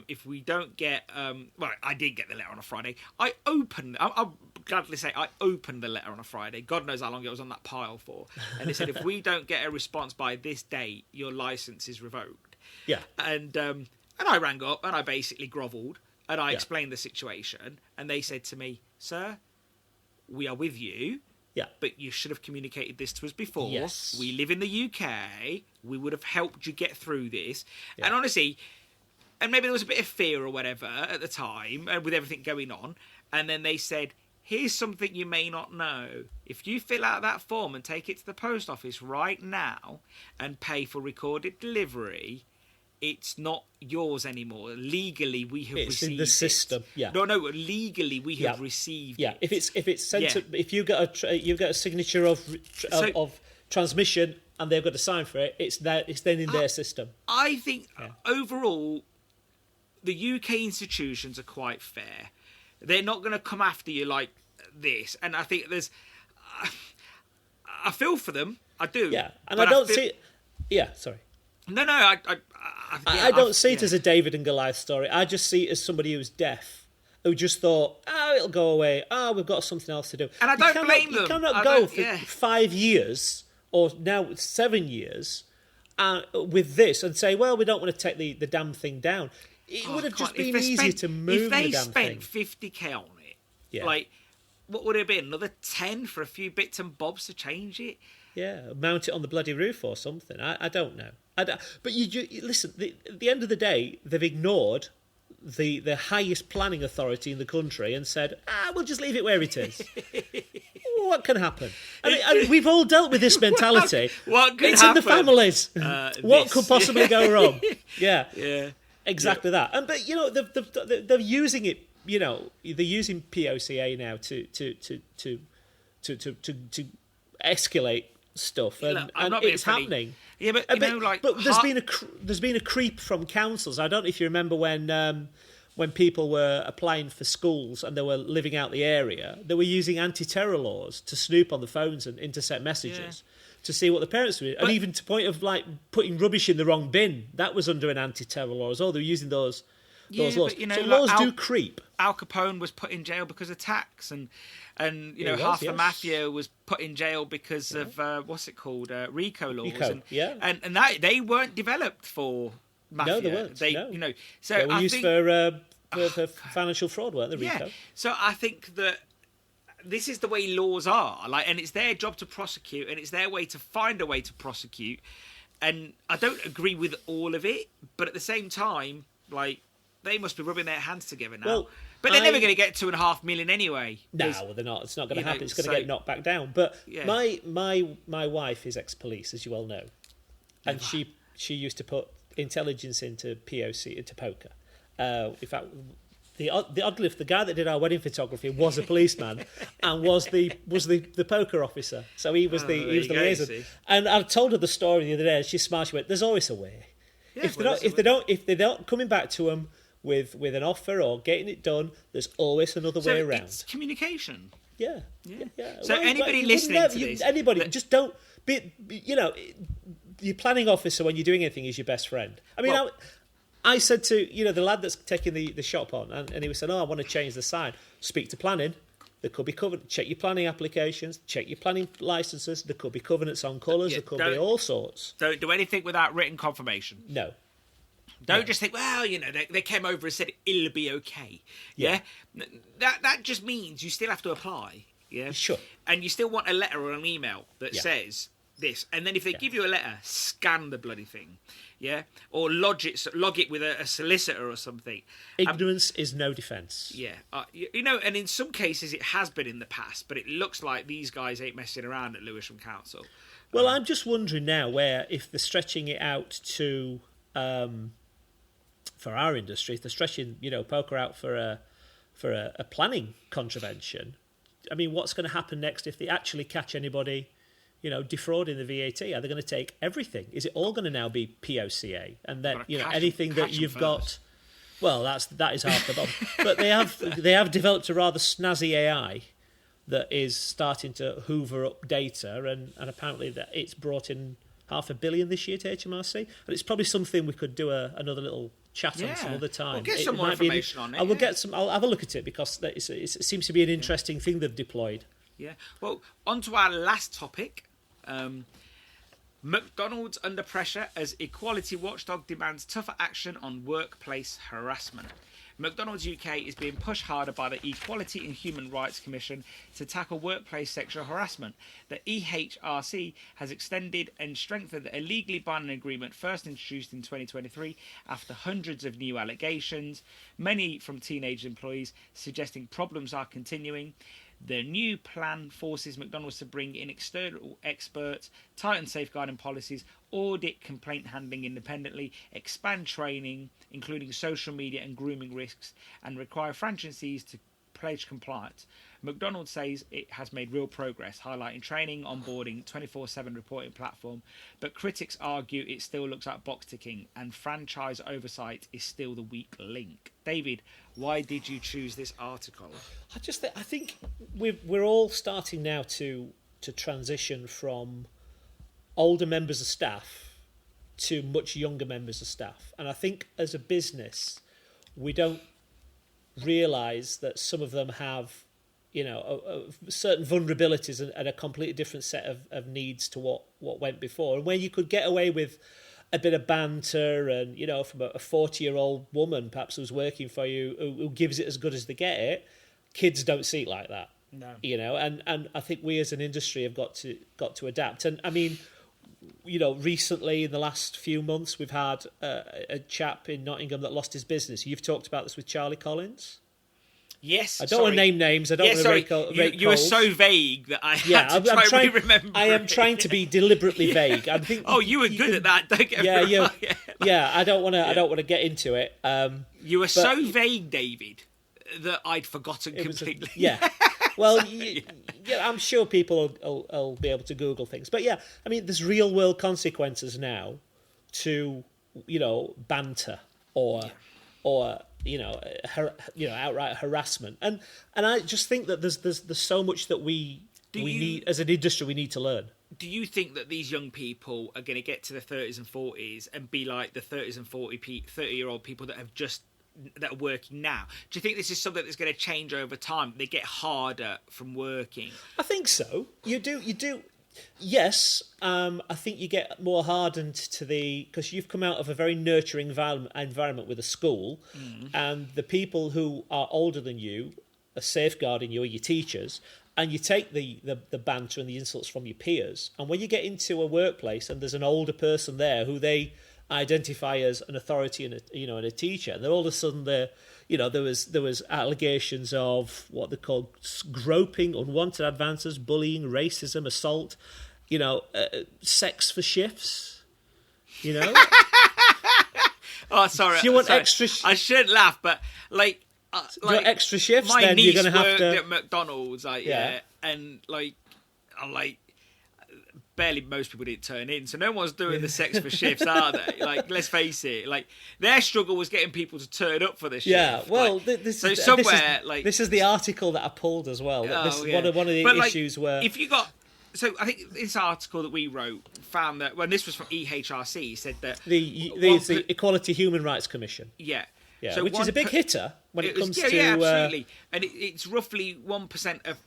if we don't get... well, I did get the letter on a Friday. I'll gladly say I opened the letter on a Friday. God knows how long it was on that pile for. And they said, if we don't get a response by this date, your licence is revoked. Yeah. And I rang up and I basically grovelled and I explained the situation. And they said to me, sir, we are with you. Yeah. But you should have communicated this to us before. Yes. We live in the UK. We would have helped you get through this. Yeah. And honestly... And maybe there was a bit of fear or whatever at the time with everything going on. And then they said, here's something you may not know. If you fill out that form and take it to the post office right now and pay for recorded delivery, it's not yours anymore. Legally, we have received it. It's in the system. Yeah. No. Legally, we have received it. Yeah. If it's sent, if you get a signature of transmission and they've got to sign for it, it's then in their system. I think overall, the UK institutions are quite fair. They're not going to come after you like this. And I think I feel for them. I do. Yeah. And I don't see... Yeah, sorry. No. I don't see it as a David and Goliath story. I just see it as somebody who's deaf, who just thought, it'll go away. We've got something else to do. And I don't blame them. You cannot go for 5 years, or now 7 years, with this and say, well, we don't want to take the damn thing down. It would have just been easier to move the damn thing. If they spent 50k on it, like, what would it be? Another 10 for a few bits and bobs to change it? Yeah, mount it on the bloody roof or something. I don't know. But you listen, at the end of the day, they've ignored the highest planning authority in the country and said, we'll just leave it where it is. What can happen? I mean, we've all dealt with this mentality. What could it's happen? in the families. What could possibly go wrong? Yeah. Exactly that. And but they're using it. They're using POCA now to escalate stuff, and it's happening. Yeah, but there's been a creep from councils. I don't know if you remember when people were applying for schools and they were living out the area, they were using anti-terror laws to snoop on the phones and intercept messages. To see what the parents were doing. And even to point of like putting rubbish in the wrong bin, that was under an anti-terror law as well. They were using those laws. But, so laws do creep. Al Capone was put in jail because of tax, and half the mafia was put in jail because of what's it called, RICO laws. And that they weren't developed for mafia. No, they weren't. So they were used for financial fraud, weren't they? RICO. So I think that. This is the way laws are, and it's their job to prosecute, and it's their way to find a way to prosecute. And I don't agree with all of it, but at the same time, they must be rubbing their hands together now. Well, but they're never going to get 2.5 million anyway. No, they're not. It's not going to happen. It's going to get knocked back down. But my wife is ex-police, as you all know, and she used to put intelligence into poker. In fact. The Oddlift, the guy that did our wedding photography, was a policeman and was the poker officer. So he was the liaison. And I told her the story the other day, and she smiled. She went, "There's always a way. If they're not coming back to them with an offer or getting it done, there's always another way around." It's communication. Yeah. So anybody listening to this, just don't be. Your planning officer when you're doing anything is your best friend. I mean. I said to the lad that's taking the shop on, and he said, I want to change the sign. Speak to planning. There could be covenant. Check your planning applications. Check your planning licenses. There could be covenants on colours. There could be all sorts. Don't do anything without written confirmation. No. Don't just think, well, they came over and said it'll be okay. Yeah. That just means you still have to apply. Yeah. Sure. And you still want a letter or an email that says this, and then if they give you a letter, scan the bloody thing. Yeah, or log it with a solicitor or something. Ignorance is no defence. Yeah, and in some cases it has been in the past, but it looks like these guys ain't messing around at Lewisham Council. Well, I'm just wondering now if they're stretching it out to, for our industry, if they're stretching poker out for a planning contravention. I mean, what's going to happen next if they actually catch anybody? Defrauding the VAT? Are they going to take everything? Is it all going to now be POCA? And then, anything that you've got... Well, that is half the bomb. But they have developed a rather snazzy AI that is starting to hoover up data, and apparently that it's brought in $500 million this year to HMRC, and it's probably something we could do another little chat on some other time. We'll get some more information on it. I will get some. I'll have a look at it because it seems to be an interesting thing they've deployed. Yeah. Well, on to our last topic. McDonald's under pressure as equality watchdog demands tougher action on workplace harassment. McDonald's UK is being pushed harder by the Equality and Human Rights Commission to tackle workplace sexual harassment. The EHRC has extended and strengthened a legally binding agreement first introduced in 2023 after hundreds of new allegations, many from teenage employees, suggesting problems are continuing. The new plan forces McDonald's to bring in external experts, tighten safeguarding policies, audit complaint handling independently, expand training, including social media and grooming risks, and require franchisees to pledge compliance. McDonald's says it has made real progress, highlighting training, onboarding, 24/7 reporting platform, but critics argue it still looks like box ticking and franchise oversight is still the weak link. David, why did you choose this article? I think we're all starting now to transition from older members of staff to much younger members of staff, and I think as a business we don't realise that some of them have certain vulnerabilities and a completely different set of needs to what went before, and where you could get away with a bit of banter and from a 40-year-old woman perhaps who's working for you who gives it as good as they get it, kids don't see it like that. No. And I think we as an industry have got to adapt. And I mean, recently in the last few months we've had a chap in Nottingham that lost his business. You've talked about this with Charlie Collins. Yes, I don't want to name names. I don't want to rake you were so vague that I had to try and remember. I am trying to be deliberately vague. I think. Oh, you were good at that. Don't get me wrong. Yeah. I don't want to. I don't want to get into it. You were so vague, David, that I'd forgotten completely. Well, I'm sure people will be able to Google things. But yeah, I mean, there's real world consequences now to banter or outright harassment, and I just think that there's so much that we need as an industry. We need to learn. Do you think that these young people are going to get to the 30s and 40s and be like the 30s and 30-year-old people that are working now? Do you think this is something that's going to change over time? They get harder from working. I think so. You do. Yes, I think you get more hardened to because you've come out of a very nurturing environment with a school, and the people who are older than you are safeguarding you, or your teachers, and you take the banter and the insults from your peers. And when you get into a workplace and there's an older person there who they identify as an authority and a teacher, and then all of a sudden there was allegations of what they called groping, unwanted advances, bullying, racism, assault, sex for shifts, Oh, sorry. If you want extra, I shouldn't laugh, but extra shifts. My then niece you're going to have to at McDonald's, and barely most people didn't turn in, so no one's doing the sex for shifts, are they? Let's face it, their struggle was getting people to turn up for the shift. Yeah, well, this is the article that I pulled as well. One of the issues where if you got. So I think this article that we wrote found that when this was from EHRC said that the Equality Human Rights Commission. Yeah. Yeah, so which is a big hitter when it comes to... Yeah, absolutely. And it's roughly 1% of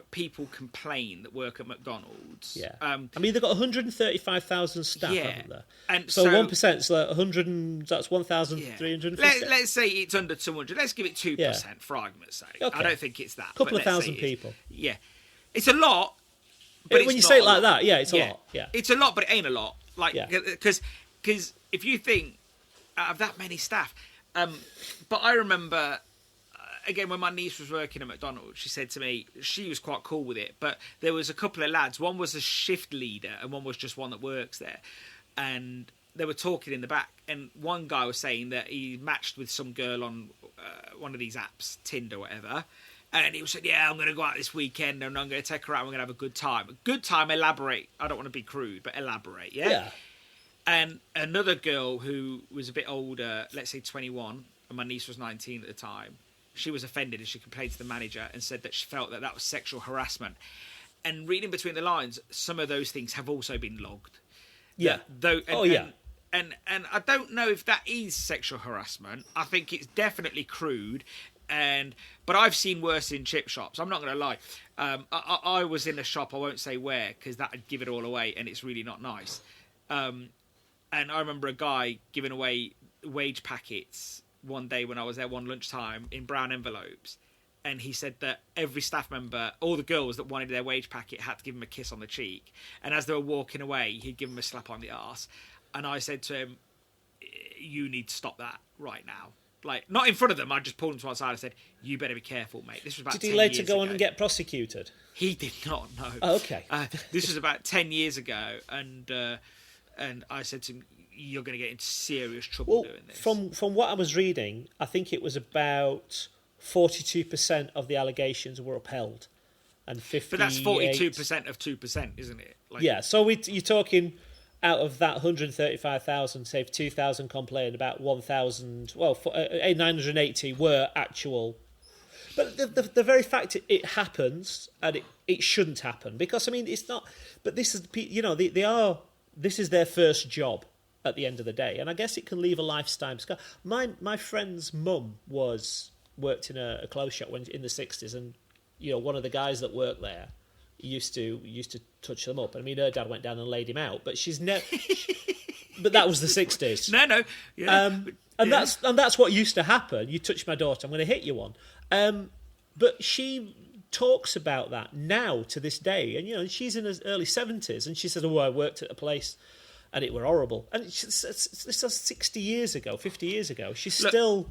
people complain that work at McDonald's. Yeah. I mean, they've got 135,000 staff, haven't they? And so 1% is like 100... That's 1,350. Let's say it's under 200. Let's give it 2% for argument's sake. Okay. I don't think it's that. A couple of thousand people. Yeah. It's a lot, but when you say it like that, it's a lot. Yeah. It's a lot, but it ain't a lot. Because if you think out of that many staff... but I remember, again, when my niece was working at McDonald's, she said to me, she was quite cool with it, but there was a couple of lads. One was a shift leader and one was just one that works there. And they were talking in the back, and one guy was saying that he matched with some girl on one of these apps, Tinder or whatever, and he was saying, I'm going to go out this weekend and I'm going to take her out and we're going to have a good time. A good time, elaborate. I don't want to be crude, but elaborate, yeah? Yeah. And another girl who was a bit older, let's say 21, and my niece was 19 at the time. She was offended and she complained to the manager and said that she felt that was sexual harassment. And reading between the lines, some of those things have also been logged. Yeah. And I don't know if that is sexual harassment. I think it's definitely crude. But I've seen worse in chip shops. I'm not going to lie. I was in a shop, I won't say where, because that would give it all away, and it's really not nice. And I remember a guy giving away wage packets one day when I was there one lunchtime in brown envelopes. And he said that every staff member, all the girls that wanted their wage packet, had to give him a kiss on the cheek. And as they were walking away, he'd give them a slap on the arse. And I said to him, you need to stop that right now. Like, not in front of them, I just pulled him to one side and said, you better be careful, mate. This was about 10 years ago. Did he later go on and get prosecuted? He did not, no. Oh, okay. This was about 10 years ago, and I said to him, you're going to get into serious trouble doing this. From what I was reading, I think it was about 42% of the allegations were upheld, and 58%. But that's 42% of 2%, isn't it? Like, yeah, so you're talking out of that 135,000, say 2,000 complained, about 1,000, 980 were actual. But the very fact it happens, and it shouldn't happen, because I mean it's not. But this is this is their first job at the end of the day, and I guess it can leave a lifetime scar. My friend's mum worked in a clothes shop in the 60s, and one of the guys that worked there used to touch them up. I mean, her dad went down and laid him out, but she's never. But that was the 60s. No, yeah. And that's what used to happen. You touch my daughter, I'm going to hit you one. But she talks about that now to this day, and she's in her early 70s, and she said, "Oh, I worked at a place." And it were horrible. And this was 60 years ago, 50 years ago. She doesn't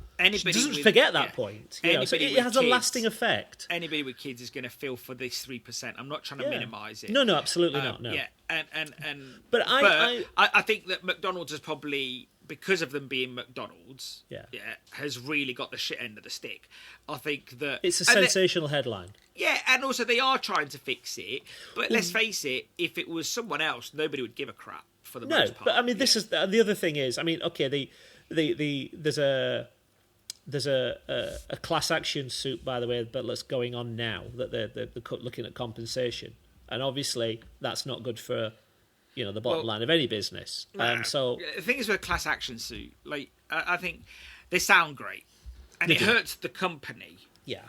forget that point. So it has a lasting effect. Anybody with kids is going to feel for this 3%. I'm not trying to minimise it. No, absolutely not. No. Yeah, but I think that McDonald's is probably, because of them being McDonald's, has really got the shit end of the stick. I think that it's a sensational headline. Yeah, and also they are trying to fix it. But let's face it, if it was someone else, nobody would give a crap. For the most part. But I mean, this is the other thing is, I mean, okay, there's a class action suit, by the way, but that's going on now that they're looking at compensation, and obviously that's not good for the bottom line of any business. So the thing is with a class action suit, like I think they sound great, and it hurts the company. Yeah.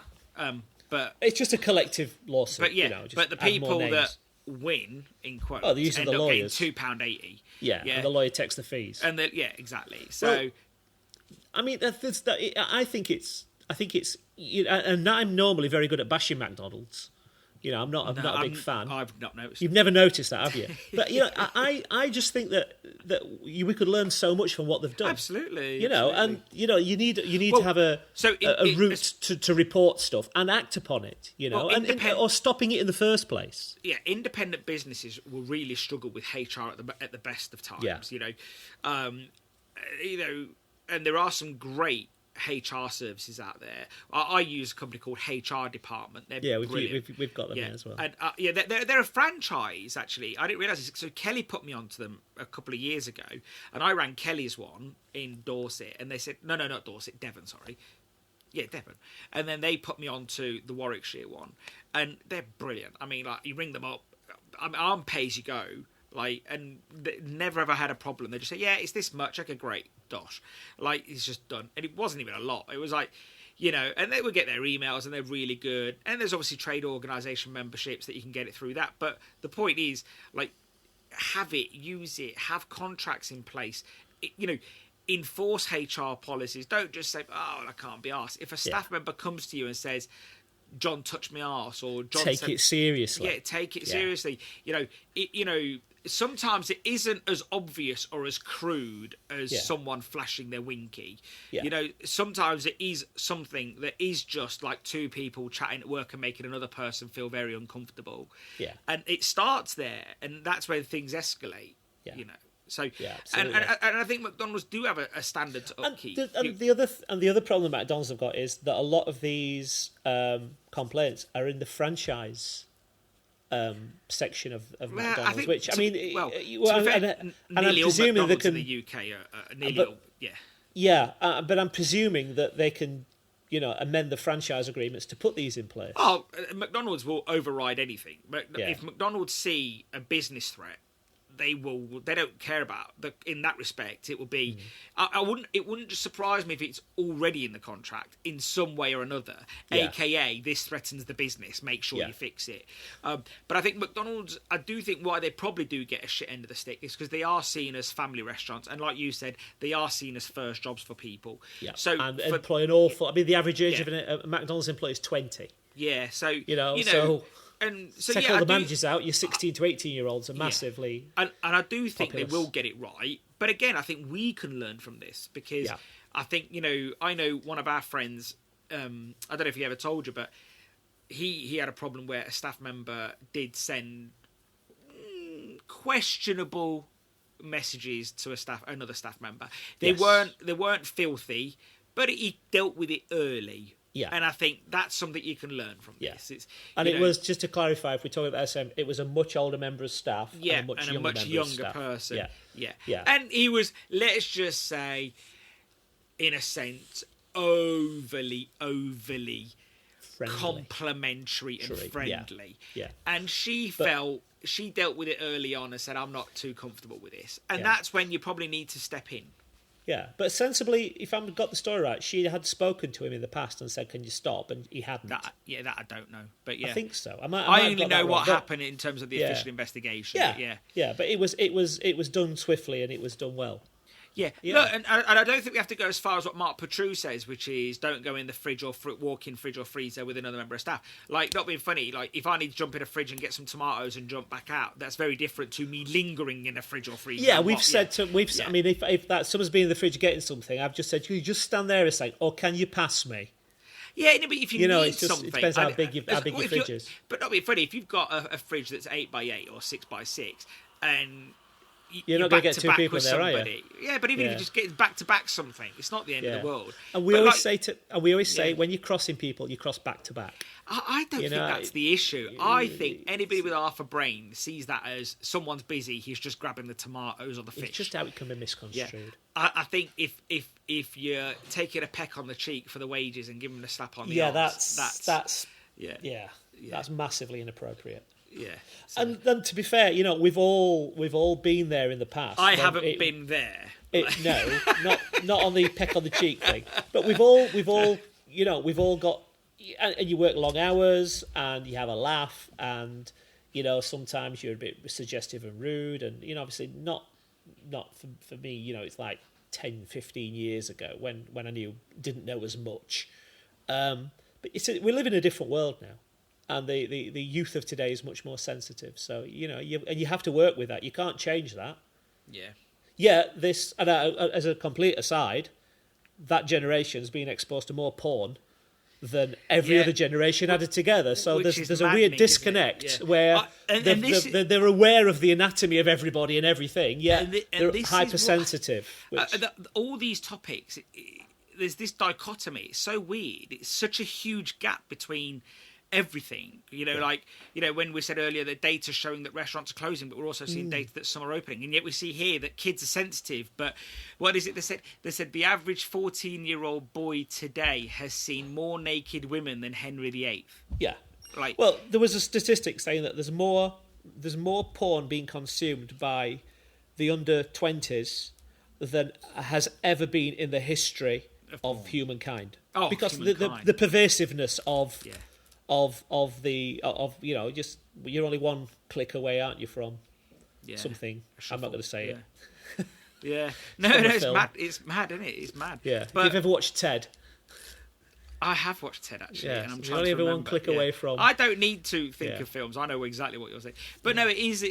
But it's just a collective lawsuit. But but the people that win in quotes they're using end the up lawyers. getting £2.80. Yeah, and the lawyer takes the fees. And exactly. So, I mean, I think it's, and I'm normally very good at bashing McDonald's. I'm not a big fan. I've not noticed. You've never noticed that, have you? But I just think that we could learn so much from what they've done. Absolutely. And you need to have a route to report stuff and act upon it. Or stopping it in the first place. Yeah, independent businesses will really struggle with HR at the best of times. Yeah. And there are some great HR services out there. I use a company called HR Department. They're brilliant. We've got them there as well. And they're a franchise, actually. I didn't realise this. So Kelly put me onto them a couple of years ago, and I ran Kelly's one in Dorset, and they said, no, not Dorset, Devon, sorry. Yeah, Devon. And then they put me onto the Warwickshire one, and they're brilliant. I mean, like, you ring them up, I'm pay as you go, and they never ever had a problem. They just say, yeah, it's this much. Okay, great, dosh. It's just done. And it wasn't even a lot. It was like, and they would get their emails, and they're really good. And there's obviously trade organisation memberships that you can get it through that. But the point is, have it, use it, have contracts in place. Enforce HR policies. Don't just say, oh, I can't be arsed. If a staff member comes to you and says, John touched my arse, or John take it seriously. Yeah, take it seriously. Sometimes it isn't as obvious or as crude as someone flashing their winky. Yeah. Sometimes it is something that is just like two people chatting at work and making another person feel very uncomfortable. Yeah. And it starts there, and that's where things escalate. Yeah. So, and I think McDonald's do have a standard to upkeep. And the other problem that McDonald's have got is that a lot of these complaints are in the franchise section of McDonald's, which I mean, and I'm presuming they can the UK are nearly all, yeah. Yeah, but I'm presuming that they can, amend the franchise agreements to put these in place. Oh, McDonald's will override anything. But if McDonald's see a business threat, they don't care about in that respect. It will be. It wouldn't just surprise me if it's already in the contract in some way or another. Yeah. AKA, this threatens the business. Make sure you fix it. But I think McDonald's. I do think why they probably do get a shit end of the stick is because they are seen as family restaurants, and like you said, they are seen as first jobs for people. Yeah. So and employ an awful. I mean, the average age of a McDonald's employee is 20. Yeah. So so. And so, take all the managers out, your 16 to 18-year-olds are massively and I do think populous. They will get it right. But again, I think we can learn from this because I think, I know one of our friends, I don't know if he ever told you, but he had a problem where a staff member did send questionable messages to another staff member. They weren't filthy, but he dealt with it early. Yeah. And I think that's something you can learn from this. It was, just to clarify, if we're talking about SM, it was a much older member of staff and a much younger person. Yeah. And he was, let's just say, in a sense, overly friendly. Complimentary and friendly. Yeah. And she dealt with it early on and said, I'm not too comfortable with this. And that's when you probably need to step in. Yeah, but sensibly, if I've got the story right, she had spoken to him in the past and said, "Can you stop?" And he hadn't. That I don't know, but yeah, I think so. I only know what happened in terms of the official investigation. But it was done swiftly and it was done well. Yeah. Look, and I don't think we have to go as far as what Mark Petru says, which is don't go in the fridge or walk in fridge or freezer with another member of staff. Like, not being funny, like if I need to jump in a fridge and get some tomatoes and jump back out, that's very different to me lingering in a fridge or freezer. Yeah, I mean, if that someone's been in the fridge getting something, I've just said, "Can you just stand there a second, or can you pass me?" Yeah, but if you need something, it depends how big your fridge is. But not being funny, if you've got a fridge that's 8x8 or 6x6, and you're not going to get two people in there, are you? Yeah, but even if you just get back to back something, it's not the end of the world. And we always say when you're crossing people, you cross back to back. I don't think that's the issue. I think anybody with half a brain sees that as someone's busy, he's just grabbing the tomatoes or the fish. It's just how it can be misconstrued. I think if you're taking a peck on the cheek for the wages and giving them a slap on the arse, that's massively inappropriate. Yeah, and then to be fair, we've all been there in the past. I haven't been there. No, not on the peck on the cheek thing. But we've all got. And you work long hours, and you have a laugh, and sometimes you're a bit suggestive and rude, and obviously not for me. It's like 10, 15 years ago when I didn't know as much. But we live in a different world now. And the youth of today is much more sensitive. So, you have to work with that. You can't change that. Yeah. Yeah, as a complete aside, that generation has been exposed to more porn than every other generation added together. So there's a weird disconnect where they're aware of the anatomy of everybody and everything, yet they're hypersensitive. All these topics, there's this dichotomy. It's so weird. It's such a huge gap between everything, when we said earlier that data showing that restaurants are closing, but we're also seeing data that some are opening, and yet we see here that kids are sensitive. But what is it they said the average 14-year-old boy today has seen more naked women than Henry VIII. Well, there was a statistic saying that there's more porn being consumed by the under 20s than has ever been in the history of humankind, because the pervasiveness of just you're only one click away, aren't you, from something? I'm not going to say it. Yeah, no, it's mad. It's mad, isn't it? It's mad. Yeah. But you've ever watched Ted? I have watched Ted actually, and I'm trying to remember. One click away from. I don't need to think of films. I know exactly what you're saying. But no, it is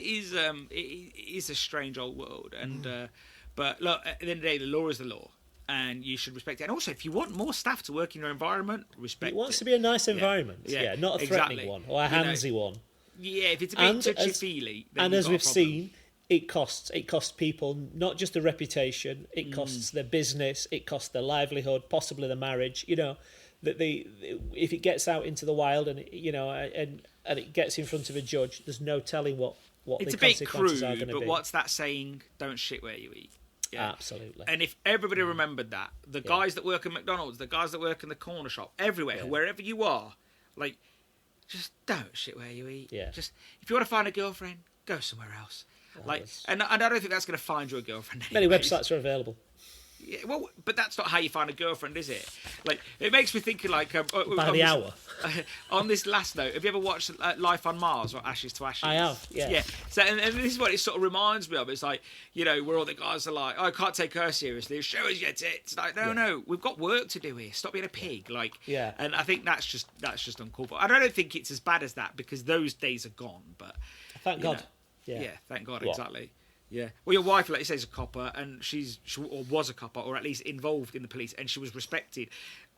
a strange old world, and but look, at the end of the day, the law is the law. And you should respect it. And also, if you want more staff to work in your environment, respect it. It wants to be a nice environment. Yeah, not a threatening one or a handsy one. Yeah, if it's a bit touchy-feely. And as we've seen, it costs people not just the reputation, it costs their business, it costs their livelihood, possibly their marriage. That if it gets out into the wild and it gets in front of a judge, there's no telling what the consequences are going to be. But what's that saying? Don't shit where you eat. Yeah. Absolutely. And if everybody remembered that, the guys that work at McDonald's, the guys that work in the corner shop, everywhere, wherever you are, like, just don't shit where you eat. Yeah. Just, if you want to find a girlfriend, go somewhere else. And I don't think that's going to find you a girlfriend. Many websites are available. Yeah, well, but that's not how you find a girlfriend, is it? Like, it makes me think like By the hour. On this last note, have you ever watched Life on Mars or Ashes to Ashes? I have. Yeah. Yeah. So, and this is what it sort of reminds me of. It's like, you know, where all the guys are like, "Oh, I can't take her seriously. Show us your tits." It's like, no, we've got work to do here. Stop being a pig. Like, yeah. And I think that's just uncalled for. I don't think it's as bad as that because those days are gone. But thank God. Yeah, thank God. Exactly. Yeah. Well, your wife, like you say, is a copper, and she was a copper, or at least involved in the police, and she was respected.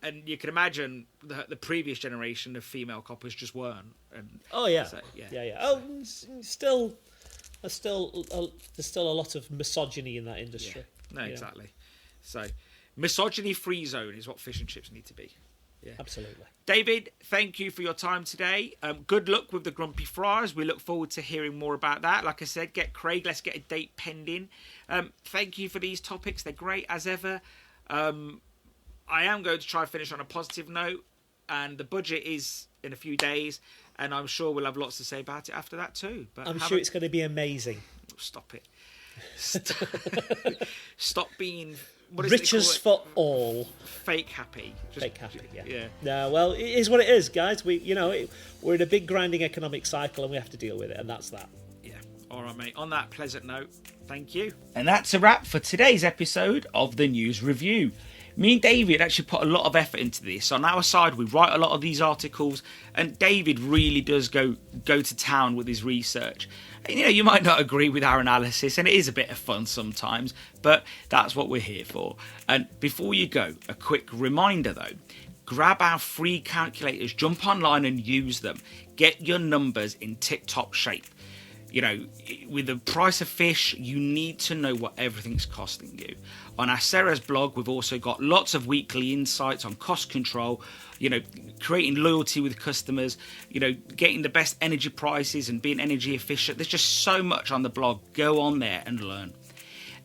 And you can imagine the previous generation of female coppers just weren't. And oh yeah. So, yeah. Oh, still, there's still a lot of misogyny in that industry. Yeah. No, exactly. So, misogyny-free zone is what fish and chips need to be. Yeah, absolutely. David, thank you for your time today. Good luck with the Grumpy Friars. We look forward to hearing more about that. Like I said, get Craig. Let's get a date penned in. Thank you for these topics. They're great as ever. I am going to try and finish on a positive note. And the budget is in a few days. And I'm sure we'll have lots to say about it after that too. But I'm sure it's going to be amazing. Stop it. Stop being... Riches for all. Fake happy. Fake happy, yeah. No, well, it is what it is, guys. We're in a big grinding economic cycle and we have to deal with it, and that's that. Yeah. All right, mate. On that pleasant note, thank you. And that's a wrap for today's episode of the News Review. Me and David actually put a lot of effort into this. On our side, we write a lot of these articles, and David really does go to town with his research. And, you might not agree with our analysis, and it is a bit of fun sometimes, but that's what we're here for. And before you go, a quick reminder though, grab our free calculators, jump online and use them. Get your numbers in tip-top shape. With the price of fish, you need to know what everything's costing you. On our Ceres blog, we've also got lots of weekly insights on cost control, creating loyalty with customers, getting the best energy prices and being energy efficient. There's just so much on the blog. Go on there and learn.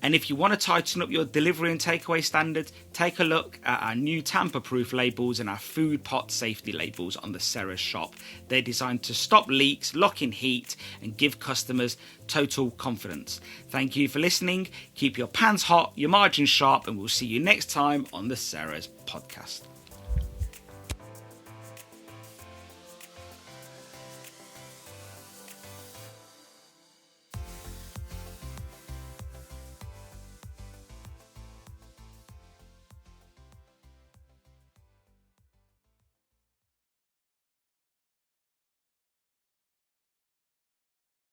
And if you want to tighten up your delivery and takeaway standards, take a look at our new tamper-proof labels and our food pot safety labels on the Ceres shop. They're designed to stop leaks, lock in heat, and give customers total confidence. Thank you for listening. Keep your pans hot, your margins sharp, and we'll see you next time on the Ceres Podcast.